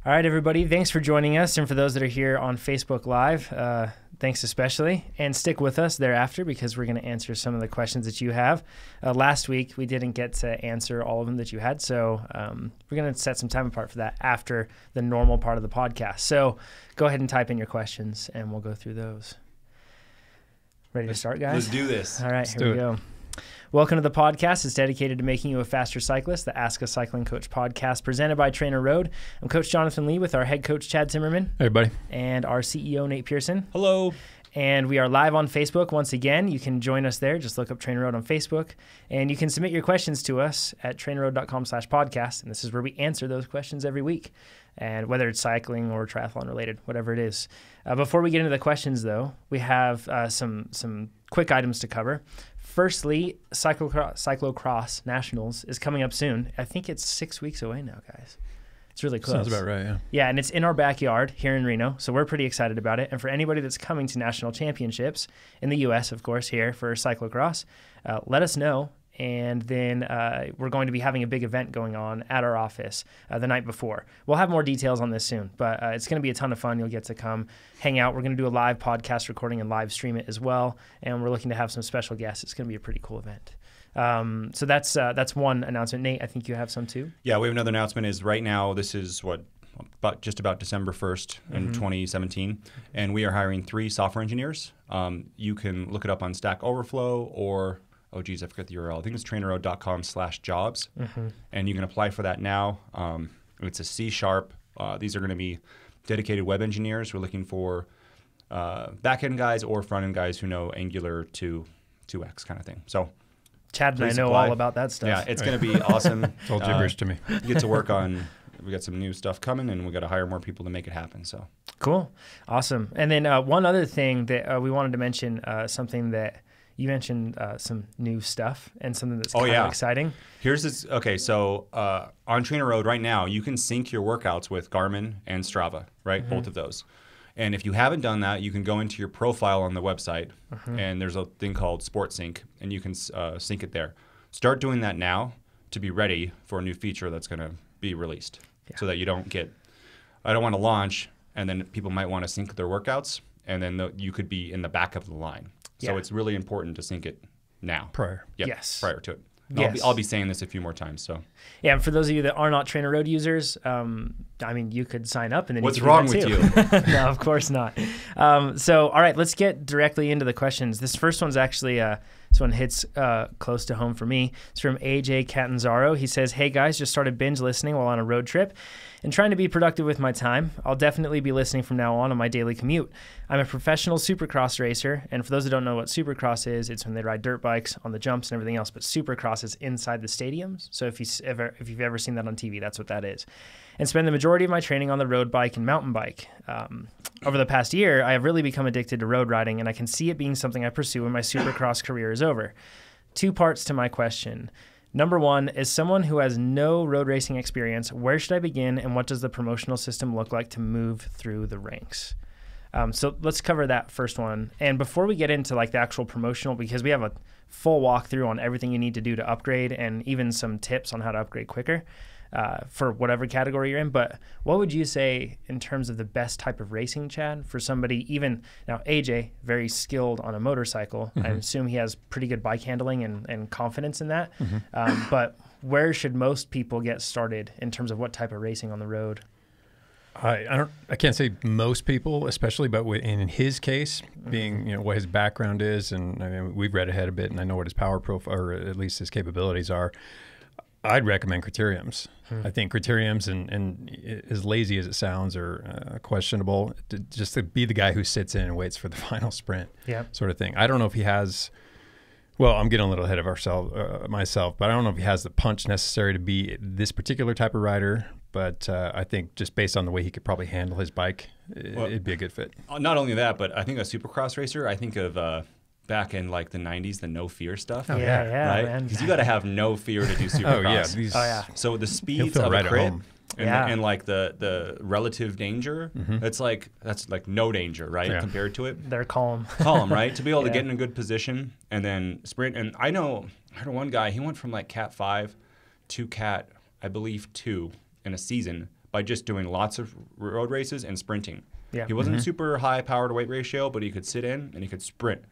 All right, everybody, thanks for joining us. And for those that are here on Facebook Live, thanks especially. And stick with us thereafter because we're going to answer some of the questions that you have. Last week, we didn't get to answer all of them that you had, so we're going to set some time apart for that after the normal part of the podcast. So go ahead and type in your questions, and we'll go through those. Ready to start, guys? Let's do this. All right, here we go. Welcome to the podcast. It's dedicated to making you a faster cyclist, the Ask a Cycling Coach podcast presented by TrainerRoad. I'm Coach Jonathan Lee with our head coach, Chad Zimmerman. Hey, everybody. And our CEO, Nate Pearson. Hello. And we are live on Facebook once again. You can join us there. Just look up TrainerRoad on Facebook. And you can submit your questions to us at trainerroad.com/podcast. And this is where we answer those questions every week. And whether it's cycling or triathlon related, whatever it is. Before we get into the questions, though, we have some quick items to cover. Firstly, Cyclocross Nationals is coming up soon. I think it's 6 weeks away now, guys. It's really close. Sounds about right, yeah. Yeah, and it's in our backyard here in Reno, so we're pretty excited about it. And for anybody that's coming to national championships in the U.S., of course, here for Cyclocross, let us know. And then we're going to be having a big event going on at our office the night before. We'll have more details on this soon, but it's going to be a ton of fun. You'll get to come hang out. We're going to do a live podcast recording and live stream it as well, and we're looking to have some special guests. It's going to be a pretty cool event. So that's one announcement. Nate, I think you have some too. Yeah, we have another announcement. Is right now, this is just about December 1st in 2017, and we are hiring 3 software engineers. You can look it up on Stack Overflow or I forget the URL. I think it's trainerroad.com/jobs, and you can apply for that now. It's a C#. These are going to be dedicated web engineers. We're looking for back-end guys or front-end guys who know Angular 2x kind of thing. So Chad and I know all about that stuff. Yeah, it's going to be awesome. It's all gibberish to me. You get to work on. We got some new stuff coming, and we got to hire more people to make it happen. So cool, awesome. And then one other thing that we wanted to mention, something that you mentioned, some new stuff and something that's kind of exciting. Here's this. Okay, so on TrainerRoad right now, you can sync your workouts with Garmin and Strava, right? Both of those. And if you haven't done that, you can go into your profile on the website, and there's a thing called Sport Sync, and you can sync it there. Start doing that now to be ready for a new feature that's going to be released, so that you don't get. I don't want to launch, and then people might want to sync their workouts, and then you could be in the back of the line. So it's really important to sync it now. Prior. Yep, yes. Prior to it. Yes. I'll be saying this a few more times. So yeah, and for those of you that are not TrainerRoad users, I mean, you could sign up and then what's wrong with you? No, of course not. So all right, let's get directly into the questions. This first one's actually this one hits close to home for me. It's from AJ Catanzaro. He says, "Hey guys, just started binge listening while on a road trip and trying to be productive with my time. I'll definitely be listening from now on my daily commute. I'm a professional supercross racer, and for those who don't know what supercross is, it's when they ride dirt bikes on the jumps and everything else, but supercross is inside the stadiums. So if you've ever seen that on TV, that's what that is. And spend the majority of my training on the road bike and mountain bike. Over the past year, I have really become addicted to road riding, and I can see it being something I pursue when my supercross career is over. 2 parts to my question. Number 1, as someone who has no road racing experience, where should I begin, and what does the promotional system look like to move through the ranks?" So let's cover that first one. And before we get into like the actual promotional, because we have a full walkthrough on everything you need to do to upgrade and even some tips on how to upgrade quicker for whatever category you're in. But what would you say in terms of the best type of racing, Chad, for somebody even now? AJ, very skilled on a motorcycle. I assume he has pretty good bike handling and confidence in that. But where should most people get started in terms of what type of racing on the road? I can't say most people, especially, but in his case, being what his background is, and I mean, we've read ahead a bit, and I know what his power profile, or at least his capabilities are. I'd recommend criteriums. I think criteriums, and as lazy as it sounds, are questionable. Just to be the guy who sits in and waits for the final sprint, sort of thing. I don't know if he has. Well, I'm getting a little ahead of myself, but I don't know if he has the punch necessary to be this particular type of rider. But I think just based on the way he could probably handle his bike, it'd be a good fit. Not only that, but I think a supercross racer, I think of back in like the 90s, the no fear stuff. Oh, yeah, right? man. Because you got to have no fear to do supercross. So the speeds of a crit and like the relative danger, that's like no danger, right? Compared to it. They're calm. Calm, right? To be able to get in a good position and then sprint. And I know one guy, he went from like Cat 5 to Cat, I believe, 2 in a season, by just doing lots of road races and sprinting. Yeah. He wasn't super high power to weight ratio, but he could sit in and he could sprint.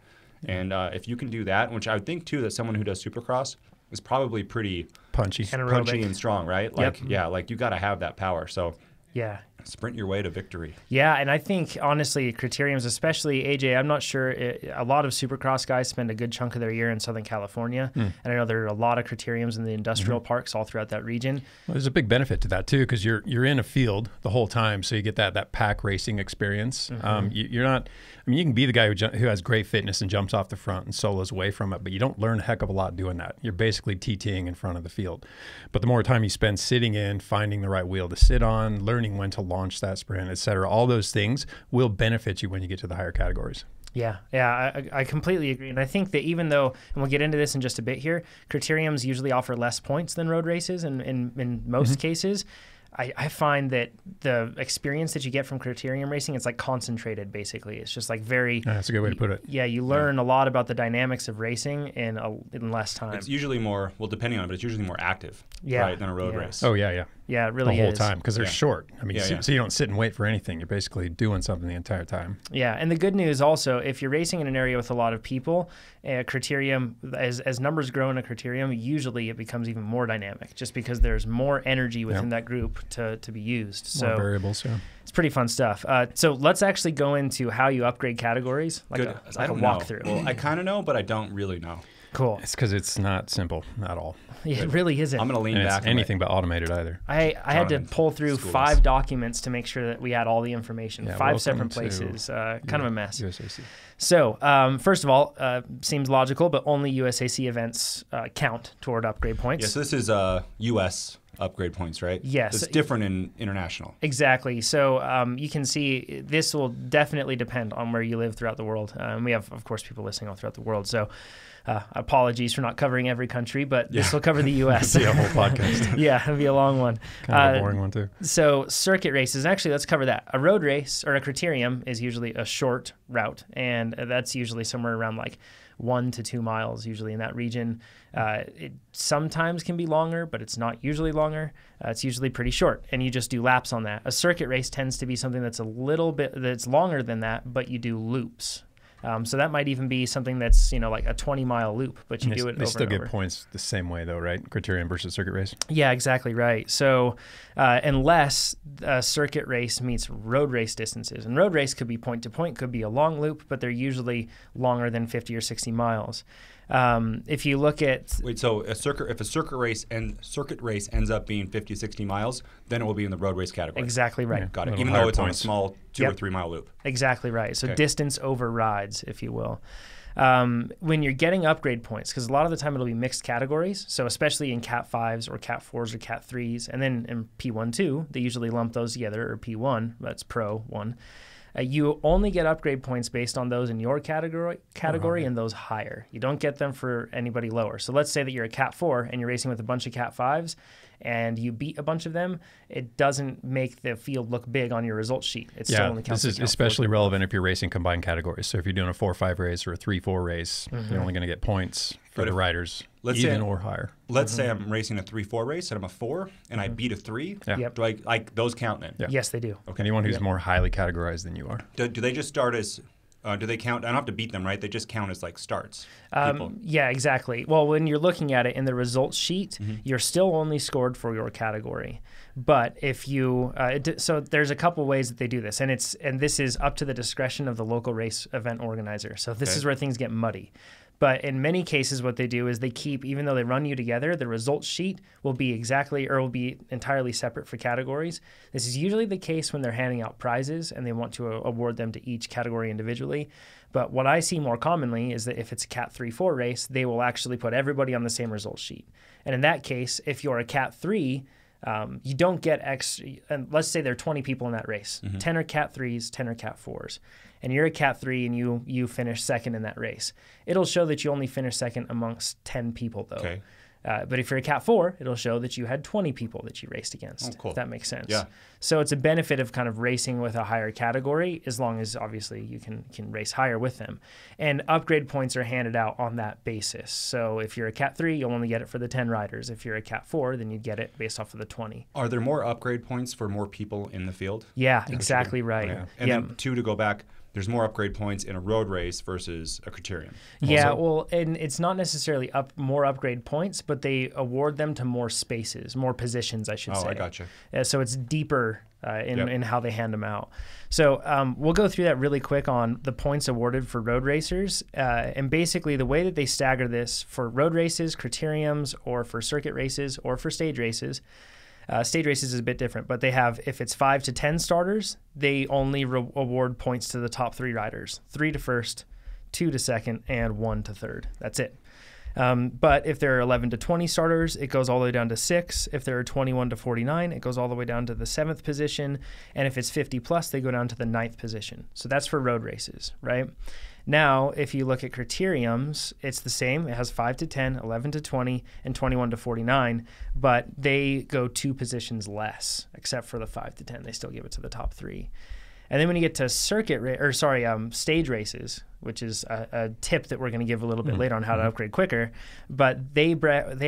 And if you can do that, which I would think too that someone who does Supercross is probably pretty punchy Anaerobic. and strong, right? Like, yeah, like you got to have that power. So Yeah. sprint your way to victory. Yeah, and I think, honestly, criteriums, especially AJ, I'm not sure, a lot of Supercross guys spend a good chunk of their year in Southern California, and I know there are a lot of criteriums in the industrial parks all throughout that region. Well, there's a big benefit to that, too, because you're in a field the whole time, so you get that pack racing experience. You're not, I mean, you can be the guy who has great fitness and jumps off the front and solos away from it, but you don't learn a heck of a lot doing that. You're basically TTing in front of the field. But the more time you spend sitting in, finding the right wheel to sit on, learning when to launch that sprint, et cetera, all those things will benefit you when you get to the higher categories. Yeah, I completely agree. And I think that even though, and we'll get into this in just a bit here, criteriums usually offer less points than road races in most cases. I find that the experience that you get from criterium racing, it's like concentrated, basically. It's just like very... That's a good way to put it. Yeah, you learn a lot about the dynamics of racing in less time. It's usually more, well, depending on it, but it's usually more active, right, than a road race. Oh, yeah. Yeah, it really is. The whole time, because they're short. I mean, Yeah, so you don't sit and wait for anything. You're basically doing something the entire time. Yeah, and the good news also, if you're racing in an area with a lot of people, criterium, as numbers grow in a criterium, usually it becomes even more dynamic, just because there's more energy within that group to be used. More So variables, yeah. it's pretty fun stuff. So let's actually go into how you upgrade categories, like a walkthrough. Well, I kind of know, but I don't really know. Cool. It's because it's not simple at all. It really isn't. I'm going to lean And back. it's anything but automated either. I had to Jonathan, pull through school 5 us. documents to make sure that we had all the information. Yeah, 5 separate welcome to places. Kind of a mess. USAC. So, first of all, seems logical, but only USAC events count toward upgrade points. Yeah, so this is U.S. upgrade points, right? Yes. It's different in international. Exactly. So you can see this will definitely depend on where you live throughout the world. We have, of course, people listening all throughout the world. So apologies for not covering every country, but this will cover the U.S. It'll be a whole podcast. Yeah, it'll be a long one. Kind of a boring one, too. So circuit races, actually, let's cover that. A road race or a criterium is usually a short route, and that's usually somewhere around like 1 to 2 miles, usually in that region. It sometimes can be longer, but it's not usually longer. It's usually pretty short, and you just do laps on that. A circuit race tends to be something that's that's longer than that, but you do loops. So that might even be something that's, like a 20-mile loop, but you do it over and over. They still get points the same way, though, right? Criterium versus circuit race? Yeah, exactly right. So unless a circuit race meets road race distances, and road race could be point-to-point, could be a long loop, but they're usually longer than 50 or 60 miles. If you look at... Wait, so if a circuit race ends up being 50, 60 miles, then it will be in the road race category. Exactly right. Yeah. Got it. Little Even though higher it's on a points. small 2 or 3 mile loop. Exactly right. So Okay. distance overrides, if you will. When you're getting upgrade points, because a lot of the time it'll be mixed categories, so especially in Cat 5s or Cat 4s or Cat 3s, and then in P1, 2, they usually lump those together, or P1, that's Pro 1. You only get upgrade points based on those in your category and those higher. You don't get them for anybody lower. So let's say that you're a Cat 4 and you're racing with a bunch of Cat 5s and you beat a bunch of them. It doesn't make the field look big on your results sheet. It still only counts. This is especially relevant if you're racing combined categories. So if you're doing a 4-5 race or a 3-4 race, you're only going to get points for the riders, even or higher. Let's say I'm racing a 3-4 race and I'm a 4 and I beat a 3. Yeah. Yep. Do I like those count then? Yeah. Yes, they do. Okay. Anyone who's more highly categorized than you are. Do they just start as? Do they count? I don't have to beat them, right? They just count as like starts. People. Yeah, exactly. Well, when you're looking at it in the results sheet, you're still only scored for your category. But if you, so there's a couple ways that they do this, and this is up to the discretion of the local race event organizer. So this is where things get muddy. But in many cases, what they do is they keep, even though they run you together, the results sheet will be entirely separate for categories. This is usually the case when they're handing out prizes and they want to award them to each category individually. But what I see more commonly is that if it's a Cat 3-4 race, they will actually put everybody on the same results sheet. And in that case, if you're a Cat 3, you don't get extra, and let's say there are 20 people in that race. 10 are Cat 3s, 10 are Cat 4s. And you're a Cat 3 and you finish second in that race. It'll show that you only finished second amongst 10 people, though. Okay. But if you're a Cat 4, it'll show that you had 20 people that you raced against, Oh, cool. if that makes sense. Yeah. So it's a benefit of kind of racing with a higher category, as long as obviously you can race higher with them. And upgrade points are handed out on that basis. So if you're a Cat 3, you'll only get it for the 10 riders. If you're a Cat 4, then you'd get it based off of the 20. Are there more upgrade points for more people in the field? Yeah, exactly right. Okay. And then 2, to go back, there's more upgrade points in a road race versus a criterium. Yeah, well, and it's not necessarily more upgrade points, but they award them to more spaces, more positions, I should say. Oh, I gotcha. So it's deeper in how they hand them out. So we'll go through that really quick on the points awarded for road racers. And basically the way that they stagger this for road races, criteriums, or for circuit races, or for stage races, stage races is a bit different, but they have, if it's 5 to 10 starters, they only award points to the top 3 riders, 3 to first, 2 to second, and 1 to third. That's it. But if there are 11 to 20 starters, it goes all the way down to 6. If there are 21 to 49, it goes all the way down to the 7th position. And if it's 50 plus, they go down to the 9th position. So that's for road races, right? Now, if you look at criteriums, it's the same. It has 5 to 10, 11 to 20, and 21 to 49, but they go 2 positions less, except for the 5 to 10. They still give it to the top 3. And then when you get to stage races, which is a tip that we're going to give a little bit later on how to upgrade quicker, but they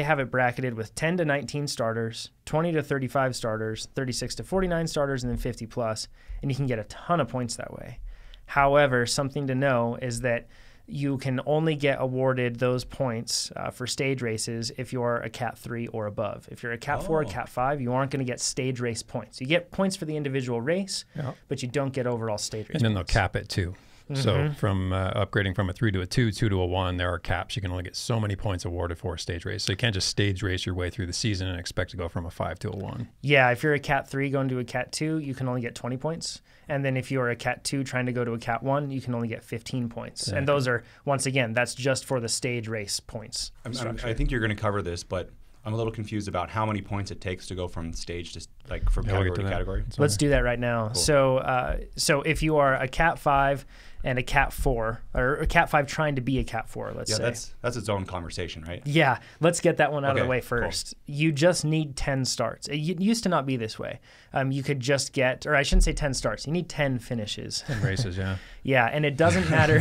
have it bracketed with 10 to 19 starters, 20 to 35 starters, 36 to 49 starters, and then 50 plus, and you can get a ton of points that way. However, something to know is that you can only get awarded those points for stage races if you're a Cat 3 or above. If you're a Cat 4 or Cat 5, you aren't going to get stage race points. You get points for the individual race, but you don't get overall stage race And then points. they'll cap it too. So from upgrading from a 3 to a 2, 2 to a 1, there are caps. You can only get so many points awarded for a stage race. So you can't just stage race your way through the season and expect to go from a 5 to a 1. Yeah, if you're a Cat 3 going to a Cat 2, you can only get 20 points. And then if you're a Cat 2 trying to go to a Cat 1, you can only get 15 points. Exactly. And those are, once again, that's just for the stage race points. I think you're going to cover this, but I'm a little confused about how many points it takes to go from stage to from category to category. Let's do that right now. Cool. So if you are a Cat 5 and a Cat 4, or a Cat 5 trying to be a Cat 4, let's say. Yeah, that's its own conversation, right? Yeah, let's get that one out of the way first. Cool. You just need 10 starts. It used to not be this way. You could just get, or I shouldn't say 10 starts, you need 10 finishes. 10 races, yeah. Yeah, and it doesn't matter.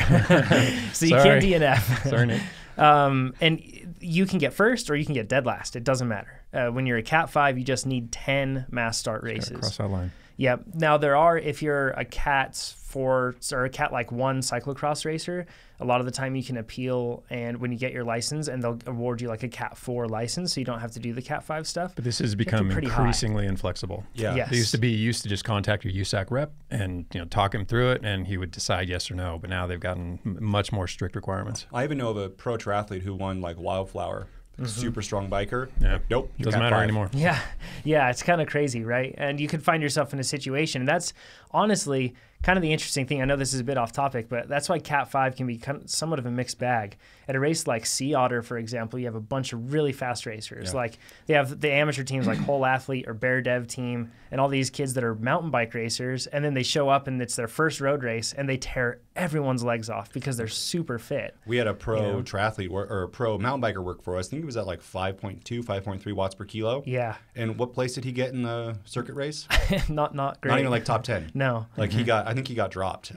So you can't DNF. Sorry, Nick. And you can get first or you can get dead last. It doesn't matter. When you're a Cat 5, you just need 10 mass start races. Cross that line. Yeah. Now there are, if you're a Cat 4 or a Cat 1 cyclocross racer, a lot of the time you can appeal, and when you get your license, and they'll award you a Cat 4 license, so you don't have to do the Cat 5 stuff. But this has become increasingly inflexible. Yeah. Yes. They used to just contact your USAC rep and talk him through it, and he would decide yes or no. But now they've gotten much more strict requirements. I even know of a pro triathlete who won Wildflower. Super strong biker. Yeah. Nope. Doesn't matter anymore. Yeah. Yeah. It's kind of crazy, right? And you could find yourself in a situation. And that's honestly kind of the interesting thing. I know this is a bit off topic, but that's why Cat 5 can be somewhat of a mixed bag. At a race like Sea Otter, for example, you have a bunch of really fast racers. Yeah. They have the amateur teams like Whole Athlete or Bear Dev Team and all these kids that are mountain bike racers. And then they show up and it's their first road race and they tear everyone's legs off because they're super fit. We had a pro triathlete or a pro mountain biker work for us. I think he was at 5.2, 5.3 watts per kilo. Yeah. And what place did he get in the circuit race? Not great. Not even top 10. No. I think he got dropped.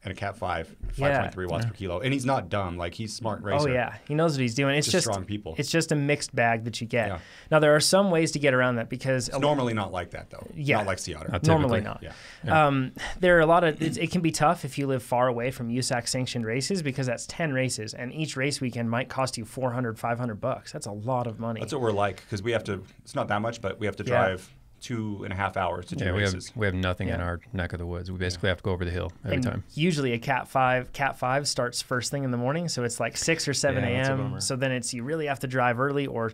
In a Cat 5, 5.3 watts per kilo. And he's not dumb. He's a smart racer. Oh, yeah. He knows what he's doing. It's just strong people. It's just a mixed bag that you get. Yeah. Now, there are some ways to get around that because... It's normally not like that, though. Yeah. Not like Sea Otter. Normally not. Yeah. There are a lot of... It can be tough if you live far away from USAC-sanctioned races because that's 10 races, and each race weekend might cost you $400, $500. That's a lot of money. That's what we're like, because we have to... It's not that much, but we have to drive 2.5 hours to do races. We have nothing in our neck of the woods. We basically have to go over the hill every time. Usually a Cat 5 starts first thing in the morning, so it's 6 or 7 a.m. So then you really have to drive early or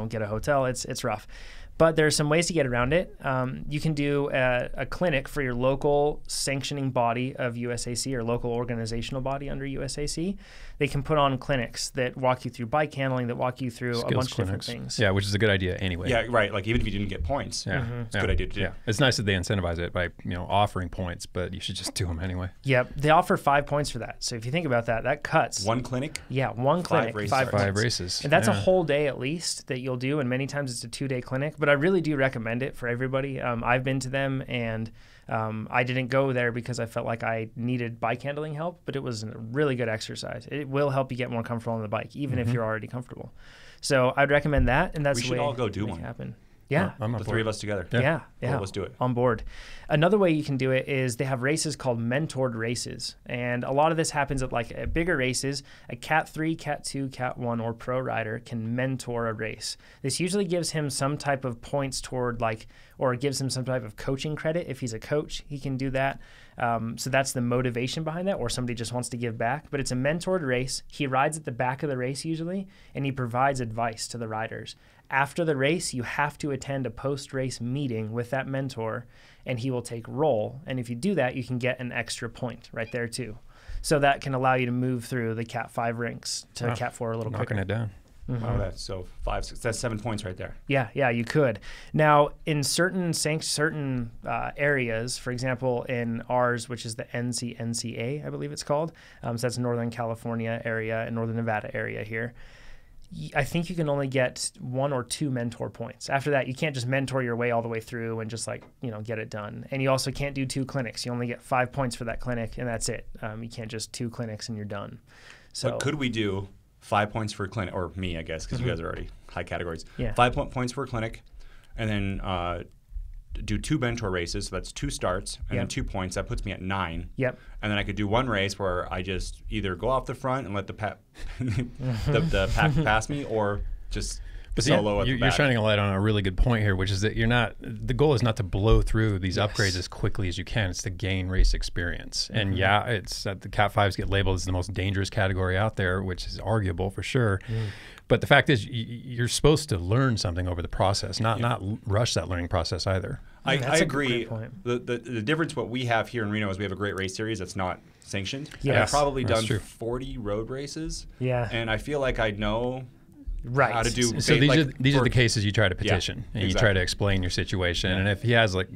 get a hotel. It's rough. But there are some ways to get around it. You can do a clinic for your local sanctioning body of USAC or local organizational body under USAC. They can put on clinics that walk you through bike handling, that walk you through a bunch of different things. Yeah, which is a good idea anyway. Yeah, right. Like even if you didn't get points, it's a good idea to do. Yeah, it's nice that they incentivize it by offering points, but you should just do them anyway. Yep, they offer 5 points for that. So if you think about that, that cuts. One clinic? Yeah, one clinic, 5 races. And that's a whole day at least that you'll do, and many times it's a 2-day clinic. But I really do recommend it for everybody. I've been to them, and I didn't go there because I felt like I needed bike handling help, but it was a really good exercise. It will help you get more comfortable on the bike, even if you're already comfortable. So I'd recommend that, and that's we the should way all go do to make one. it happen. Yeah, the 3 of us together. Yeah. Cool, let's do it. On board. Another way you can do it is they have races called mentored races. And a lot of this happens at like bigger races. A Cat 3, Cat 2, Cat 1, or pro rider can mentor a race. This usually gives him some type of points toward or gives him some type of coaching credit. If he's a coach, he can do that. So that's the motivation behind that, or somebody just wants to give back. But it's a mentored race. He rides at the back of the race usually, and he provides advice to the riders. After the race, you have to attend a post-race meeting with that mentor, and he will take roll. And if you do that, you can get an extra point right there too. So that can allow you to move through the Cat 5 ranks to Cat 4 a little quicker. Knocking it down. Wow, that's so 5, 6, that's 7 points right there. Yeah, you could. Now, in certain areas, for example, in ours, which is the NCNCA, I believe it's called, so that's Northern California area and Northern Nevada area here, I think you can only get 1 or 2 mentor points. After that, you can't just mentor your way all the way through and just get it done. And you also can't do 2 clinics. You only get 5 points for that clinic, and that's it. You can't just 2 clinics and you're done. So but could we do 5 points for a clinic, or me, I guess, because you guys are already high categories. Yeah. 5 points for a clinic, and then do 2 mentor races. So that's 2 starts, and then 2 points. That puts me at 9. Yep. And then I could do 1 race where I just either go off the front and let the pack pass me, or just solo at the back. You're shining a light on a really good point here, which is that the goal is not to blow through these upgrades as quickly as you can. It's to gain race experience. And it's the Cat 5s get labeled as the most dangerous category out there, which is arguable for sure. But the fact is, you're supposed to learn something over the process, not rush that learning process either. I agree. The difference what we have here in Reno is we have a great race series that's not sanctioned. Yes. I've probably done true. 40 road races. Yeah. And I feel like I know how to do. So these are the cases you try to petition, and you try to explain your situation. And if he has if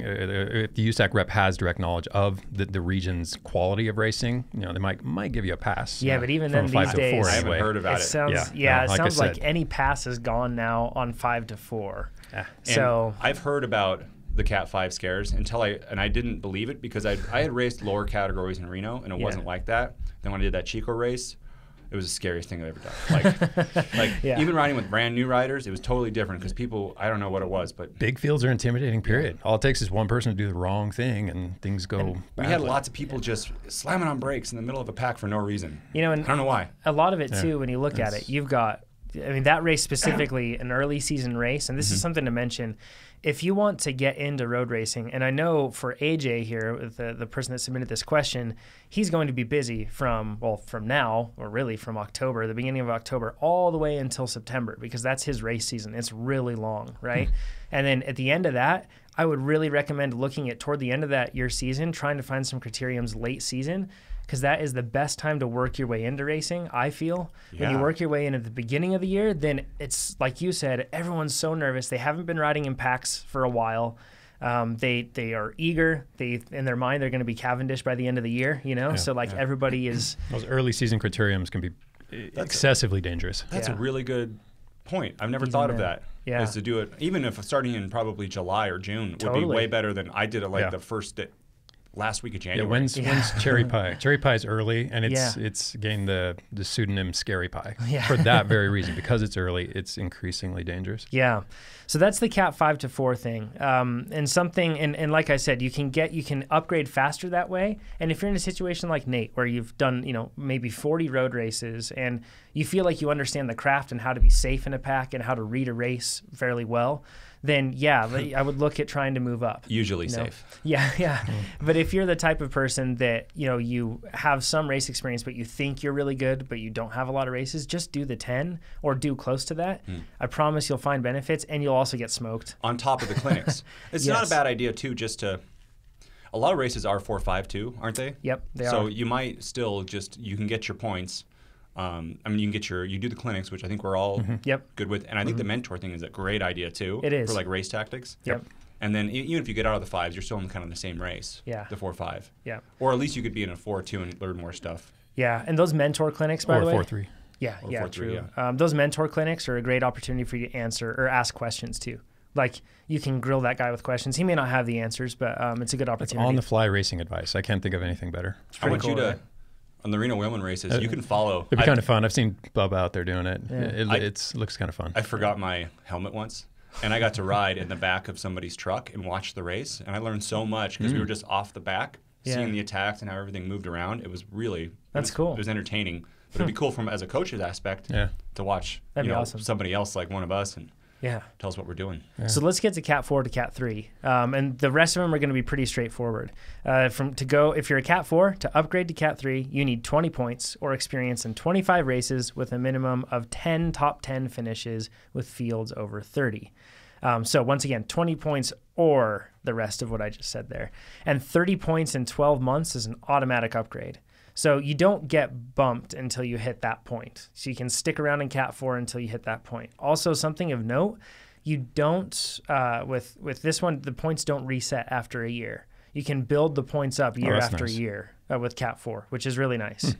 the USAC rep has direct knowledge of the region's quality of racing, they might give you a pass. Yeah, but even then these days, I haven't heard about it. It sounds like any pass is gone now on 5 to 4. So I've heard about the Cat 5 scares and I didn't believe it because I had raced lower categories in Reno and it wasn't like that. Then when I did that Chico race, it was the scariest thing I've ever done. Even riding with brand new riders, it was totally different because people, I don't know what it was, but big fields are intimidating. Period. All it takes is one person to do the wrong thing, and things go badly. We had lots of people just slamming on brakes in the middle of a pack for no reason. And I don't know why. A lot of it too, when you look at it, you've got, that race specifically, an early season race, and this is something to mention. If you want to get into road racing, and I know for AJ here, the person that submitted this question, he's going to be busy from now, or really from October, the beginning of October, all the way until September, because that's his race season. It's really long, right? And then at the end of that, I would really recommend looking at toward the end of that year season, trying to find some criteriums late season, because that is the best time to work your way into racing, I feel. When you work your way in at the beginning of the year, then it's like you said, everyone's so nervous. They haven't been riding in packs for a while. They are eager. In their mind, they're going to be Cavendish by the end of the year, So everybody is. Those early season criteriums can be excessively dangerous. That's a really good point. I've never thought of that. Yeah. Is to do it, even if starting in probably July or June, would be way better than I did it the first last week of January. When's Cherry Pie? Cherry Pie's early, and it's gained the pseudonym Scary Pie for that very reason. Because it's early, it's increasingly dangerous. Yeah. So that's the Cat 5 to 4 thing. And like I said, you can upgrade faster that way. And if you're in a situation like Nate, where you've done, maybe 40 road races and you feel like you understand the craft and how to be safe in a pack and how to read a race fairly well, then yeah, I would look at trying to move up. Usually safe. Yeah, yeah. But if you're the type of person that, you have some race experience, but you think you're really good, but you don't have a lot of races, just do the 10 or do close to that. I promise you'll find benefits, and you'll also get smoked. On top of the clinics. It's not a bad idea, too, just to... A lot of races are 4-5, too, aren't they? Yep, they are. So you might still you can get your points. You can get you do the clinics, which I think we're all good with. And I think the mentor thing is a great idea, too. It is. For like race tactics. Yep. And then even if you get out of the 5s, you're still in kind of the same race. Yeah. The 4-5. Yeah. Or at least you could be in a 4-2 and learn more stuff. Yeah, and those mentor clinics, by the way. Or 4-3. Yeah, Or yeah, 4-3, true. yeah. Those mentor clinics are a great opportunity for you to answer or ask questions, too. Like, you can grill that guy with questions. He may not have the answers, but it's a good opportunity. On-the-fly racing advice. I can't think of anything better. I want cool, you to, right? on the Reno Wheelman races, you can follow. It'd be kind of fun. I've seen Bubba out there doing it. Yeah. It looks kind of fun. I forgot my helmet once, and I got to ride in the back of somebody's truck and watch the race, and I learned so much because we were just off the back, seeing the attacks and how everything moved around. It was really cool. It was entertaining, but it'd be cool from as a coach's aspect to watch That'd be awesome. somebody else like one of us and Yeah. tell us what we're doing. Yeah. So let's get to Cat 4 to Cat 3. And the rest of them are going to be pretty straightforward. If you're a Cat 4, to upgrade to Cat 3, you need 20 points or experience in 25 races with a minimum of 10 top 10 finishes with fields over 30. So once again, 20 points or the rest of what I just said there. And 30 points in 12 months is an automatic upgrade. So you don't get bumped until you hit that point. So you can stick around in Cat 4 until you hit that point. Also, something of note, you don't, with this one, the points don't reset after a year. You can build the points up year after year with Cat 4, which is really nice.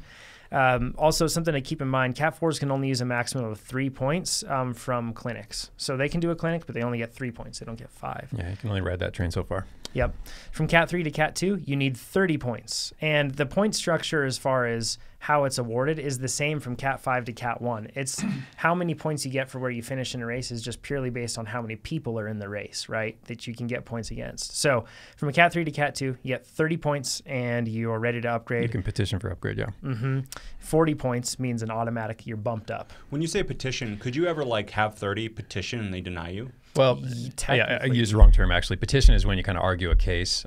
Also, something to keep in mind, Cat 4s can only use a maximum of 3 points from clinics. So they can do a clinic, but they only get 3 points. They don't get 5. Yeah, you can only ride that train so far. Yep. From Cat 3 to Cat 2, you need 30 points. And the point structure as far as how it's awarded is the same from Cat 5 to Cat 1. It's how many points you get for where you finish in a race is just purely based on how many people are in the race, right, that you can get points against. So from a Cat 3 to Cat 2, you get 30 points and you're ready to upgrade. You can petition for upgrade, yeah. 40 points means an automatic, you're bumped up. When you say petition, could you ever have 30 petition and they deny you? Well, yeah, I used the wrong term, actually. Petition is when you kind of argue a case.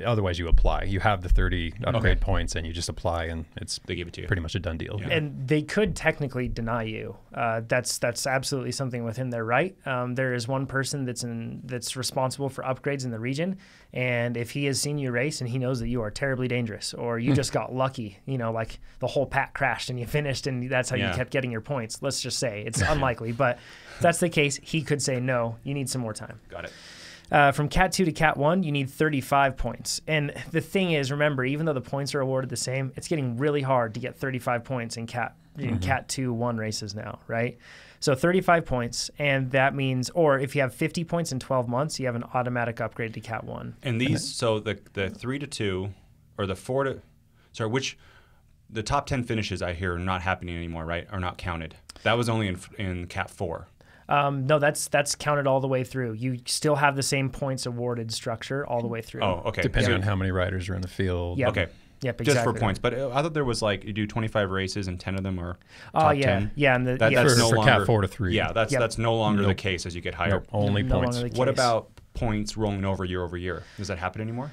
Otherwise, you apply. You have the 30 upgrade points, and you just apply, and they give it to you. Pretty much a done deal. Yeah. And they could technically deny you. That's absolutely something within their right. There is one person that's responsible for upgrades in the region, and if he has seen you race and he knows that you are terribly dangerous, or you just got lucky, like the whole pack crashed and you finished, and that's how you kept getting your points. Let's just say it's unlikely, but if that's the case, he could say no. You need some more time. Got it. From Cat 2 to Cat 1, you need 35 points. And the thing is, remember, even though the points are awarded the same, it's getting really hard to get 35 points in Cat 2-1 races now, right? So 35 points, and that means, or if you have 50 points in 12 months, you have an automatic upgrade to Cat 1. And these, so the 3 to 2, or the 4 to, the top 10 finishes I hear are not happening anymore, right? Are not counted. That was only in Cat 4. No, that's counted all the way through. You still have the same points awarded structure all the way through. Oh, okay. Depending on how many riders are in the field. Yep. Okay. Yep, exactly. Just for points. But I thought there was you do 25 races and 10 of them are top 10. Yeah, and that's no for longer, Cat 4 to 3. Yeah, that's no longer the case as you get higher. Nope, only points. What about points rolling over year over year? Does that happen anymore?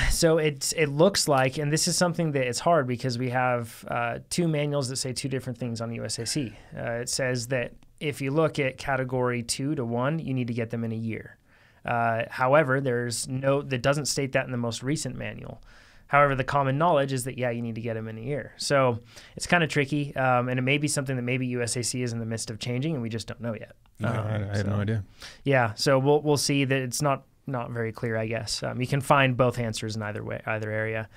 So it looks like, and this is something that it's hard because we have 2 manuals that say 2 different things on the USAC. It says that if you look at category 2 to 1, you need to get them in a year. However, that doesn't state that in the most recent manual. However, the common knowledge is that, you need to get them in a year. So it's kind of tricky, and it may be something that maybe USAC is in the midst of changing, and we just don't know yet. I have no idea. Yeah, so we'll see that it's not very clear, I guess. You can find both answers in either area.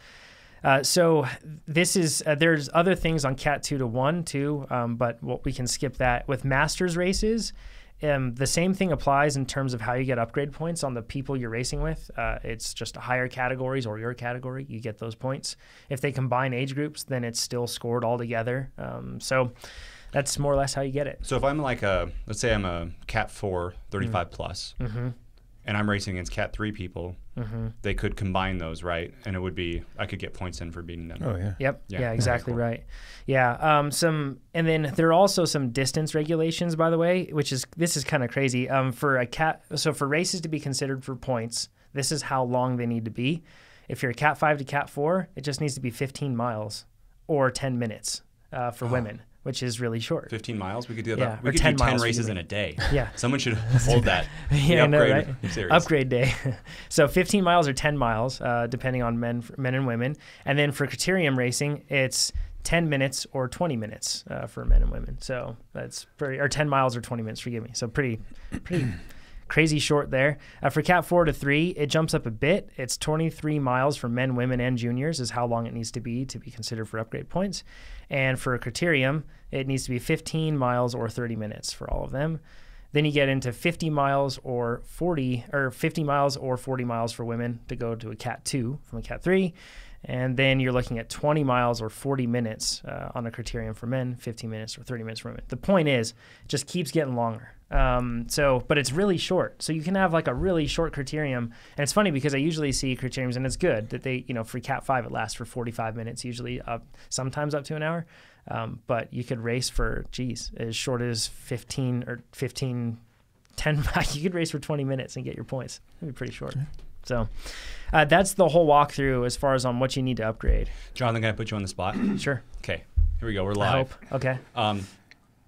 So this is there's other things on Cat 2 to 1 too, but we can skip that. With Masters races, the same thing applies in terms of how you get upgrade points on the people you're racing with. It's just higher categories or your category, you get those points. If they combine age groups, then it's still scored all together. So that's more or less how you get it. So if I'm let's say I'm a Cat 4 35 plus, and I'm racing against Cat 3 people, they could combine those, right? And it would be, I could get points in for beating them. Oh, yeah. Yep. Yeah. Yeah, exactly Cool. right. Yeah. And then there are also some distance regulations, by the way, this is kind of crazy. So for races to be considered for points, this is how long they need to be. If you're a Cat 5 to Cat 4, it just needs to be 15 miles or 10 minutes for women, which is really short. 15 miles? We could do that. Yeah, We or could 10 do 10 miles, races we in could a day. Yeah. Someone should hold that. Yeah, I know, right? Series. Upgrade day. So 15 miles or 10 miles, depending on men and women. And then for criterium racing, it's 10 minutes or 20 minutes for men and women. So that's or 10 miles or 20 minutes, forgive me. So pretty crazy short there. For Cat 4 to 3, it jumps up a bit. It's 23 miles for men, women, and juniors is how long it needs to be considered for upgrade points. And for a criterium, it needs to be 15 miles or 30 minutes for all of them. Then you get into 50 miles or 40 miles for women to go to a Cat 2 from a Cat 3. And then you're looking at 20 miles or 40 minutes on a criterium for men, 15 minutes or 30 minutes for women. The point is, it just keeps getting longer. But it's really short. So you can have like a really short criterium. And it's funny because I usually see criteriums, and it's good that they, for Cat 5, it lasts for 45 minutes, usually sometimes up to an hour. But you could race for, as short as 10, you could race for 20 minutes and get your points. That'd be pretty short. So that's the whole walkthrough as far as on what you need to upgrade. Jonathan, can I put you on the spot? Sure. Okay, here we go. We're I live. hope. Okay.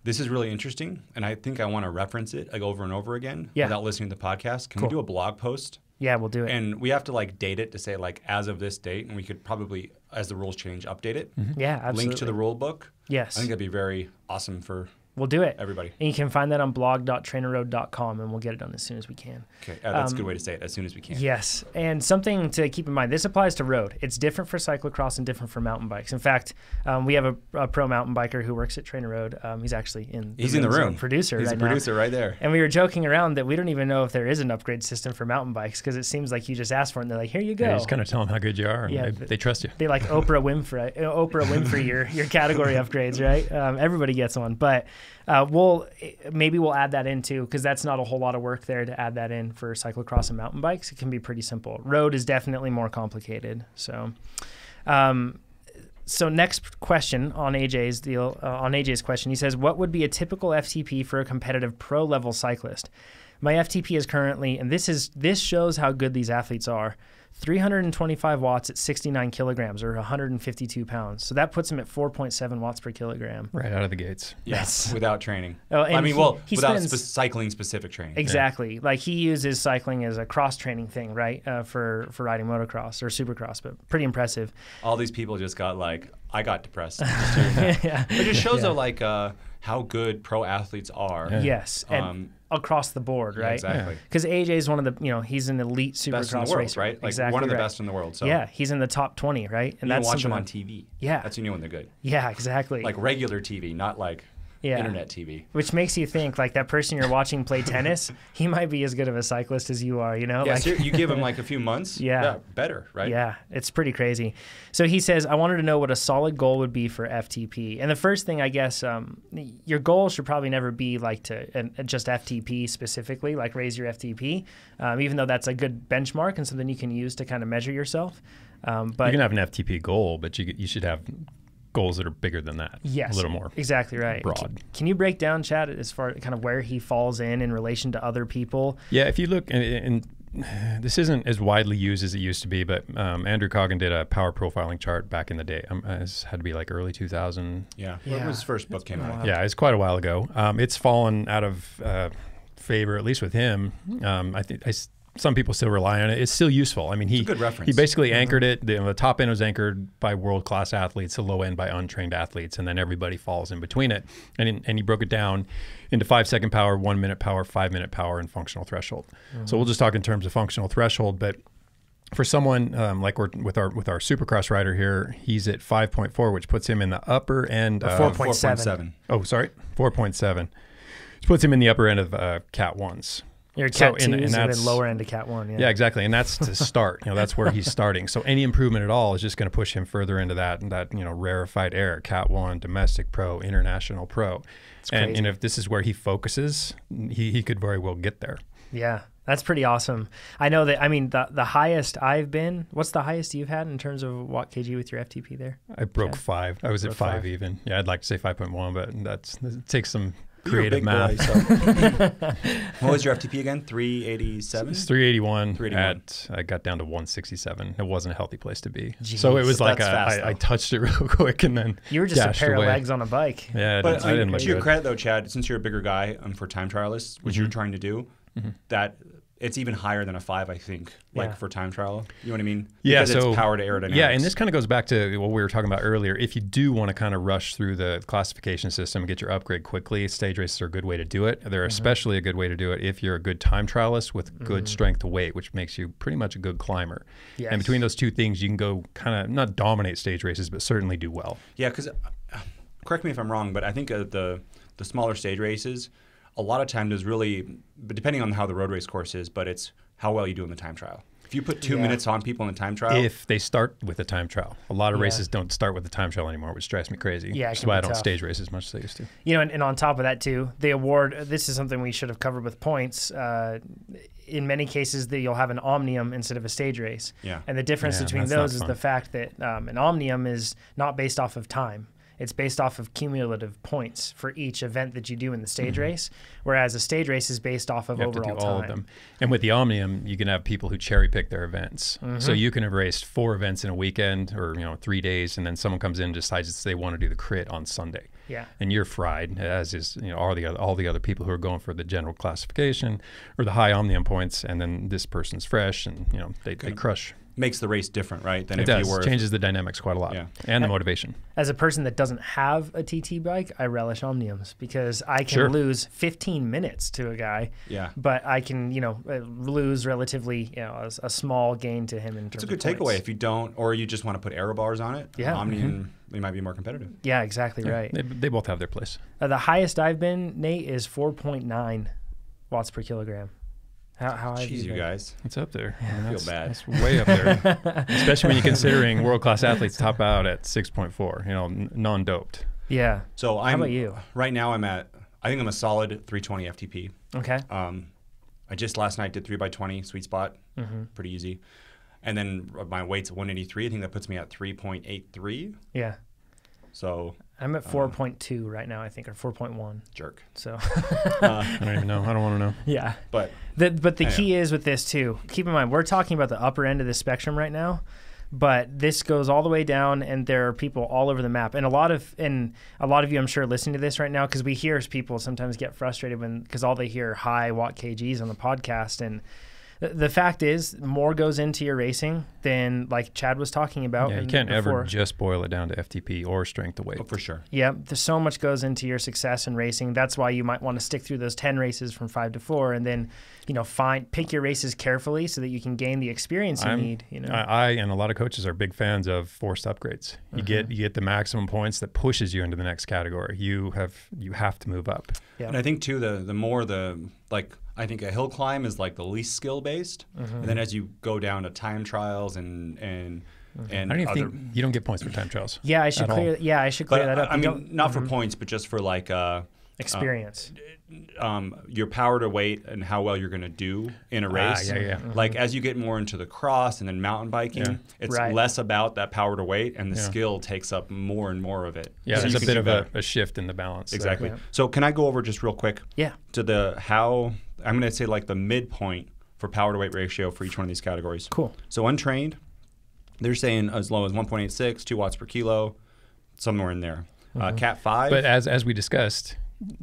This is really interesting, and I think I want to reference it like over and over again without listening to the podcast. Can we do a blog post? Yeah, we'll do it. And we have to like date it to say like as of this date, and we could probably, as the rules change, update it. Yeah, absolutely. Link to the rule book. Yes. I think that'd be very awesome for We'll do it. everybody. And you can find that on blog.trainerroad.com, and we'll get it done as soon as we can. Okay, that's a good way to say it, as soon as we can. Yes, and something to keep in mind, this applies to road. It's different for cyclocross and different for mountain bikes. In fact, we have a pro mountain biker who works at TrainerRoad. He's actually in the room. Producer He's right the producer right there. And we were joking around that we don't even know if there is an upgrade system for mountain bikes because it seems like you just ask for it and they're like, here you go. Yeah, you just kind of tell them how good you are, and Yeah, they trust you. They like Oprah Winfrey your category upgrades, right? Everybody gets one, but we'll add that in too, because that's not a whole lot of work there to add that in for cyclocross and mountain bikes. It can be pretty simple. Road is definitely more complicated. So next question on AJ's question, he says, what would be a typical FTP for a competitive pro level cyclist? My FTP is currently, and this shows how good these athletes are, 325 watts at 69 kilograms or 152 pounds. So that puts him at 4.7 watts per kilogram. Right out of the gates. Yes, without training. Oh, and without cycling specific training. Exactly. Yeah. Like he uses cycling as a cross training thing, right? For riding motocross or supercross, but pretty impressive. All these people just got like, I got depressed. Just hearing that. Yeah. It just shows though like how good pro athletes are. Yeah. Yes. And across the board, right? Yeah, exactly. Because AJ is one of the, he's an elite supercross best in the world, racer. right? Like exactly one of the right. best in the world. So yeah, he's in the top 20, right? And you that's can watch them on something TV. Yeah. That's when you know when they're good. Yeah, exactly. Like regular TV, not like internet TV. Which makes you think like that person you're watching play tennis, he might be as good of a cyclist as you are, Yeah, like, so you give him like a few months. Yeah. Better, right? Yeah, it's pretty crazy. So he says, I wanted to know what a solid goal would be for FTP. And the first thing, I guess, your goal should probably never be like to just FTP specifically, like raise your FTP, even though that's a good benchmark and something you can use to kind of measure yourself. But you can have an FTP goal, but you should have goals that are bigger than that. Yes, a little more exactly right. Broad. Can you break down, Chad, as far kind of where he falls in relation to other people? Yeah, if you look, and this isn't as widely used as it used to be, but Andrew Coggin did a power profiling chart back in the day. This had to be like early 2000. Yeah. When his first book came out. Yeah, it's quite a while ago. It's fallen out of favor, at least with him. I think some people still rely on it. It's still useful. I mean, it's a good reference. He basically anchored it. The top end was anchored by world-class athletes, the low end by untrained athletes, and then everybody falls in between it. And he broke it down into 5-second power, 1-minute power, 5-minute power, and functional threshold. So we'll just talk in terms of functional threshold. But for someone like we're with our Supercross rider here, he's at 5.4, which puts him in the upper end of 4.7. Oh, sorry, 4.7. Which puts him in the upper end of Cat 1s. Your Cat 2s and then lower end of Cat 1. Yeah, exactly. And that's to start. That's where he's starting. So any improvement at all is just going to push him further into that rarefied air, Cat 1, domestic pro, international pro. And if this is where he focuses, he could very well get there. Yeah. That's pretty awesome. I know that, I mean, the highest I've been, what's the highest you've had in terms of watt kg with your FTP there? I broke 5. I was at 5 even. Yeah, I'd like to say 5.1, but it takes some creative math. Boy, so. What was your FTP again? 387? It's 381. I got down to 167. It wasn't a healthy place to be. Jeez. So it was like fast, I touched it real quick and then You were just a dashed pair away. of legs on a bike. Yeah, But I didn't look to your good. credit though, Chad, since you're a bigger guy for time trialists, which you're trying to do, that it's even higher than a 5, I think, like Yeah. for time trial. You know what I mean? Yeah, Because so it's power to aerodynamics. Yeah, and this kind of goes back to what we were talking about earlier. If you do want to kind of rush through the classification system and get your upgrade quickly, stage races are a good way to do it. They're especially a good way to do it if you're a good time trialist with good strength to weight, which makes you pretty much a good climber. Yes. And between those two things, you can go kind of not dominate stage races, but certainly do well. Yeah, because correct me if I'm wrong, but I think the smaller stage races, a lot of times is really, but depending on how the road race course is, but it's how well you do in the time trial. If you put 2 minutes on people in the time trial, If they start with a time trial. A lot of Yeah. races don't start with the time trial anymore, which drives me crazy. Yeah, it That's can why be I don't tough. stage race as much as I used to. You know, and on top of that too, the award, this is something we should have covered with points. In many cases, you'll have an omnium instead of a stage race. Yeah. And the difference Yeah, between that's not those is fun. the fact that an omnium is not based off of time. It's based off of cumulative points for each event that you do in the stage race, whereas a stage race is based off of You have to overall do all time. of them. And with the Omnium, you can have people who cherry pick their events. So you can have raced 4 events in a weekend or 3 days, and then someone comes in and decides they want to do the crit on Sunday. Yeah. And you're fried, as is all the other people who are going for the general classification or the high Omnium points, and then this person's fresh, and they crush. makes the race different, right? Than It if does. you were Changes the dynamics quite a lot, Yeah. and the motivation. As a person that doesn't have a TT bike, I relish omniums because I can Sure. lose 15 minutes to a guy, Yeah. but I can, lose relatively, a small gain to him in terms It's a of good points. takeaway if you don't, or you just want to put aero bars on it. Yeah. Omnium, they might be more competitive. Yeah, exactly right. They both have their place. The highest I've been, Nate, is 4.9 watts per kilogram. How have Jeez, you been? guys. It's up there. I feel that's, bad. That's way up there, especially when you're considering world-class athletes top out at 6.4, non-doped. Yeah. So How about you? Right now I think I'm a solid 320 FTP. Okay. I just last night did 3x20 sweet spot, pretty easy. And then my weight's 183. I think that puts me at 3.83. Yeah. So I'm at 4.2 right now, I think, or 4.1. jerk. So, I don't even know. I don't want to know. yeah. But But the key is with this too. Keep in mind, we're talking about the upper end of the spectrum right now, but this goes all the way down, and there are people all over the map. And a lot of you, I'm sure, listening to this right now, because we hear people sometimes get frustrated because all they hear are high watt kgs on the podcast. And the fact is, more goes into your racing than like Chad was talking about. Yeah, you can't ever just boil it down to FTP or strength to weight. oh, for sure. Yeah, there's so much goes into your success in racing. That's why you might want to stick through those 10 races from 5 to 4, and then pick your races carefully so that you can gain the experience you need. I and a lot of coaches are big fans of forced upgrades. You get the maximum points that pushes you into the next category. You have to move up. Yeah. And I think too, the more I think a hill climb is like the least skill based, and then as you go down to time trials and I don't even think you don't get points for time trials. Yeah, I should clear. Yeah, I should clear that up. I You mean, don't- not for points, but just for like experience. your power to weight and how well you're going to do in a race. yeah. Like as you get more into the cross and then mountain biking, it's Right. less about that power to weight, and the skill takes up more and more of it. Yeah, So there's you a can bit do of better. a shift in the balance. Exactly. Yeah. So can I go over just real quick Yeah. to I'm going to say like the midpoint for power to weight ratio for each one of these categories. Cool. So untrained, they're saying as low as 1.86, 2 watts per kilo, somewhere in there. Cat 5. But as we discussed,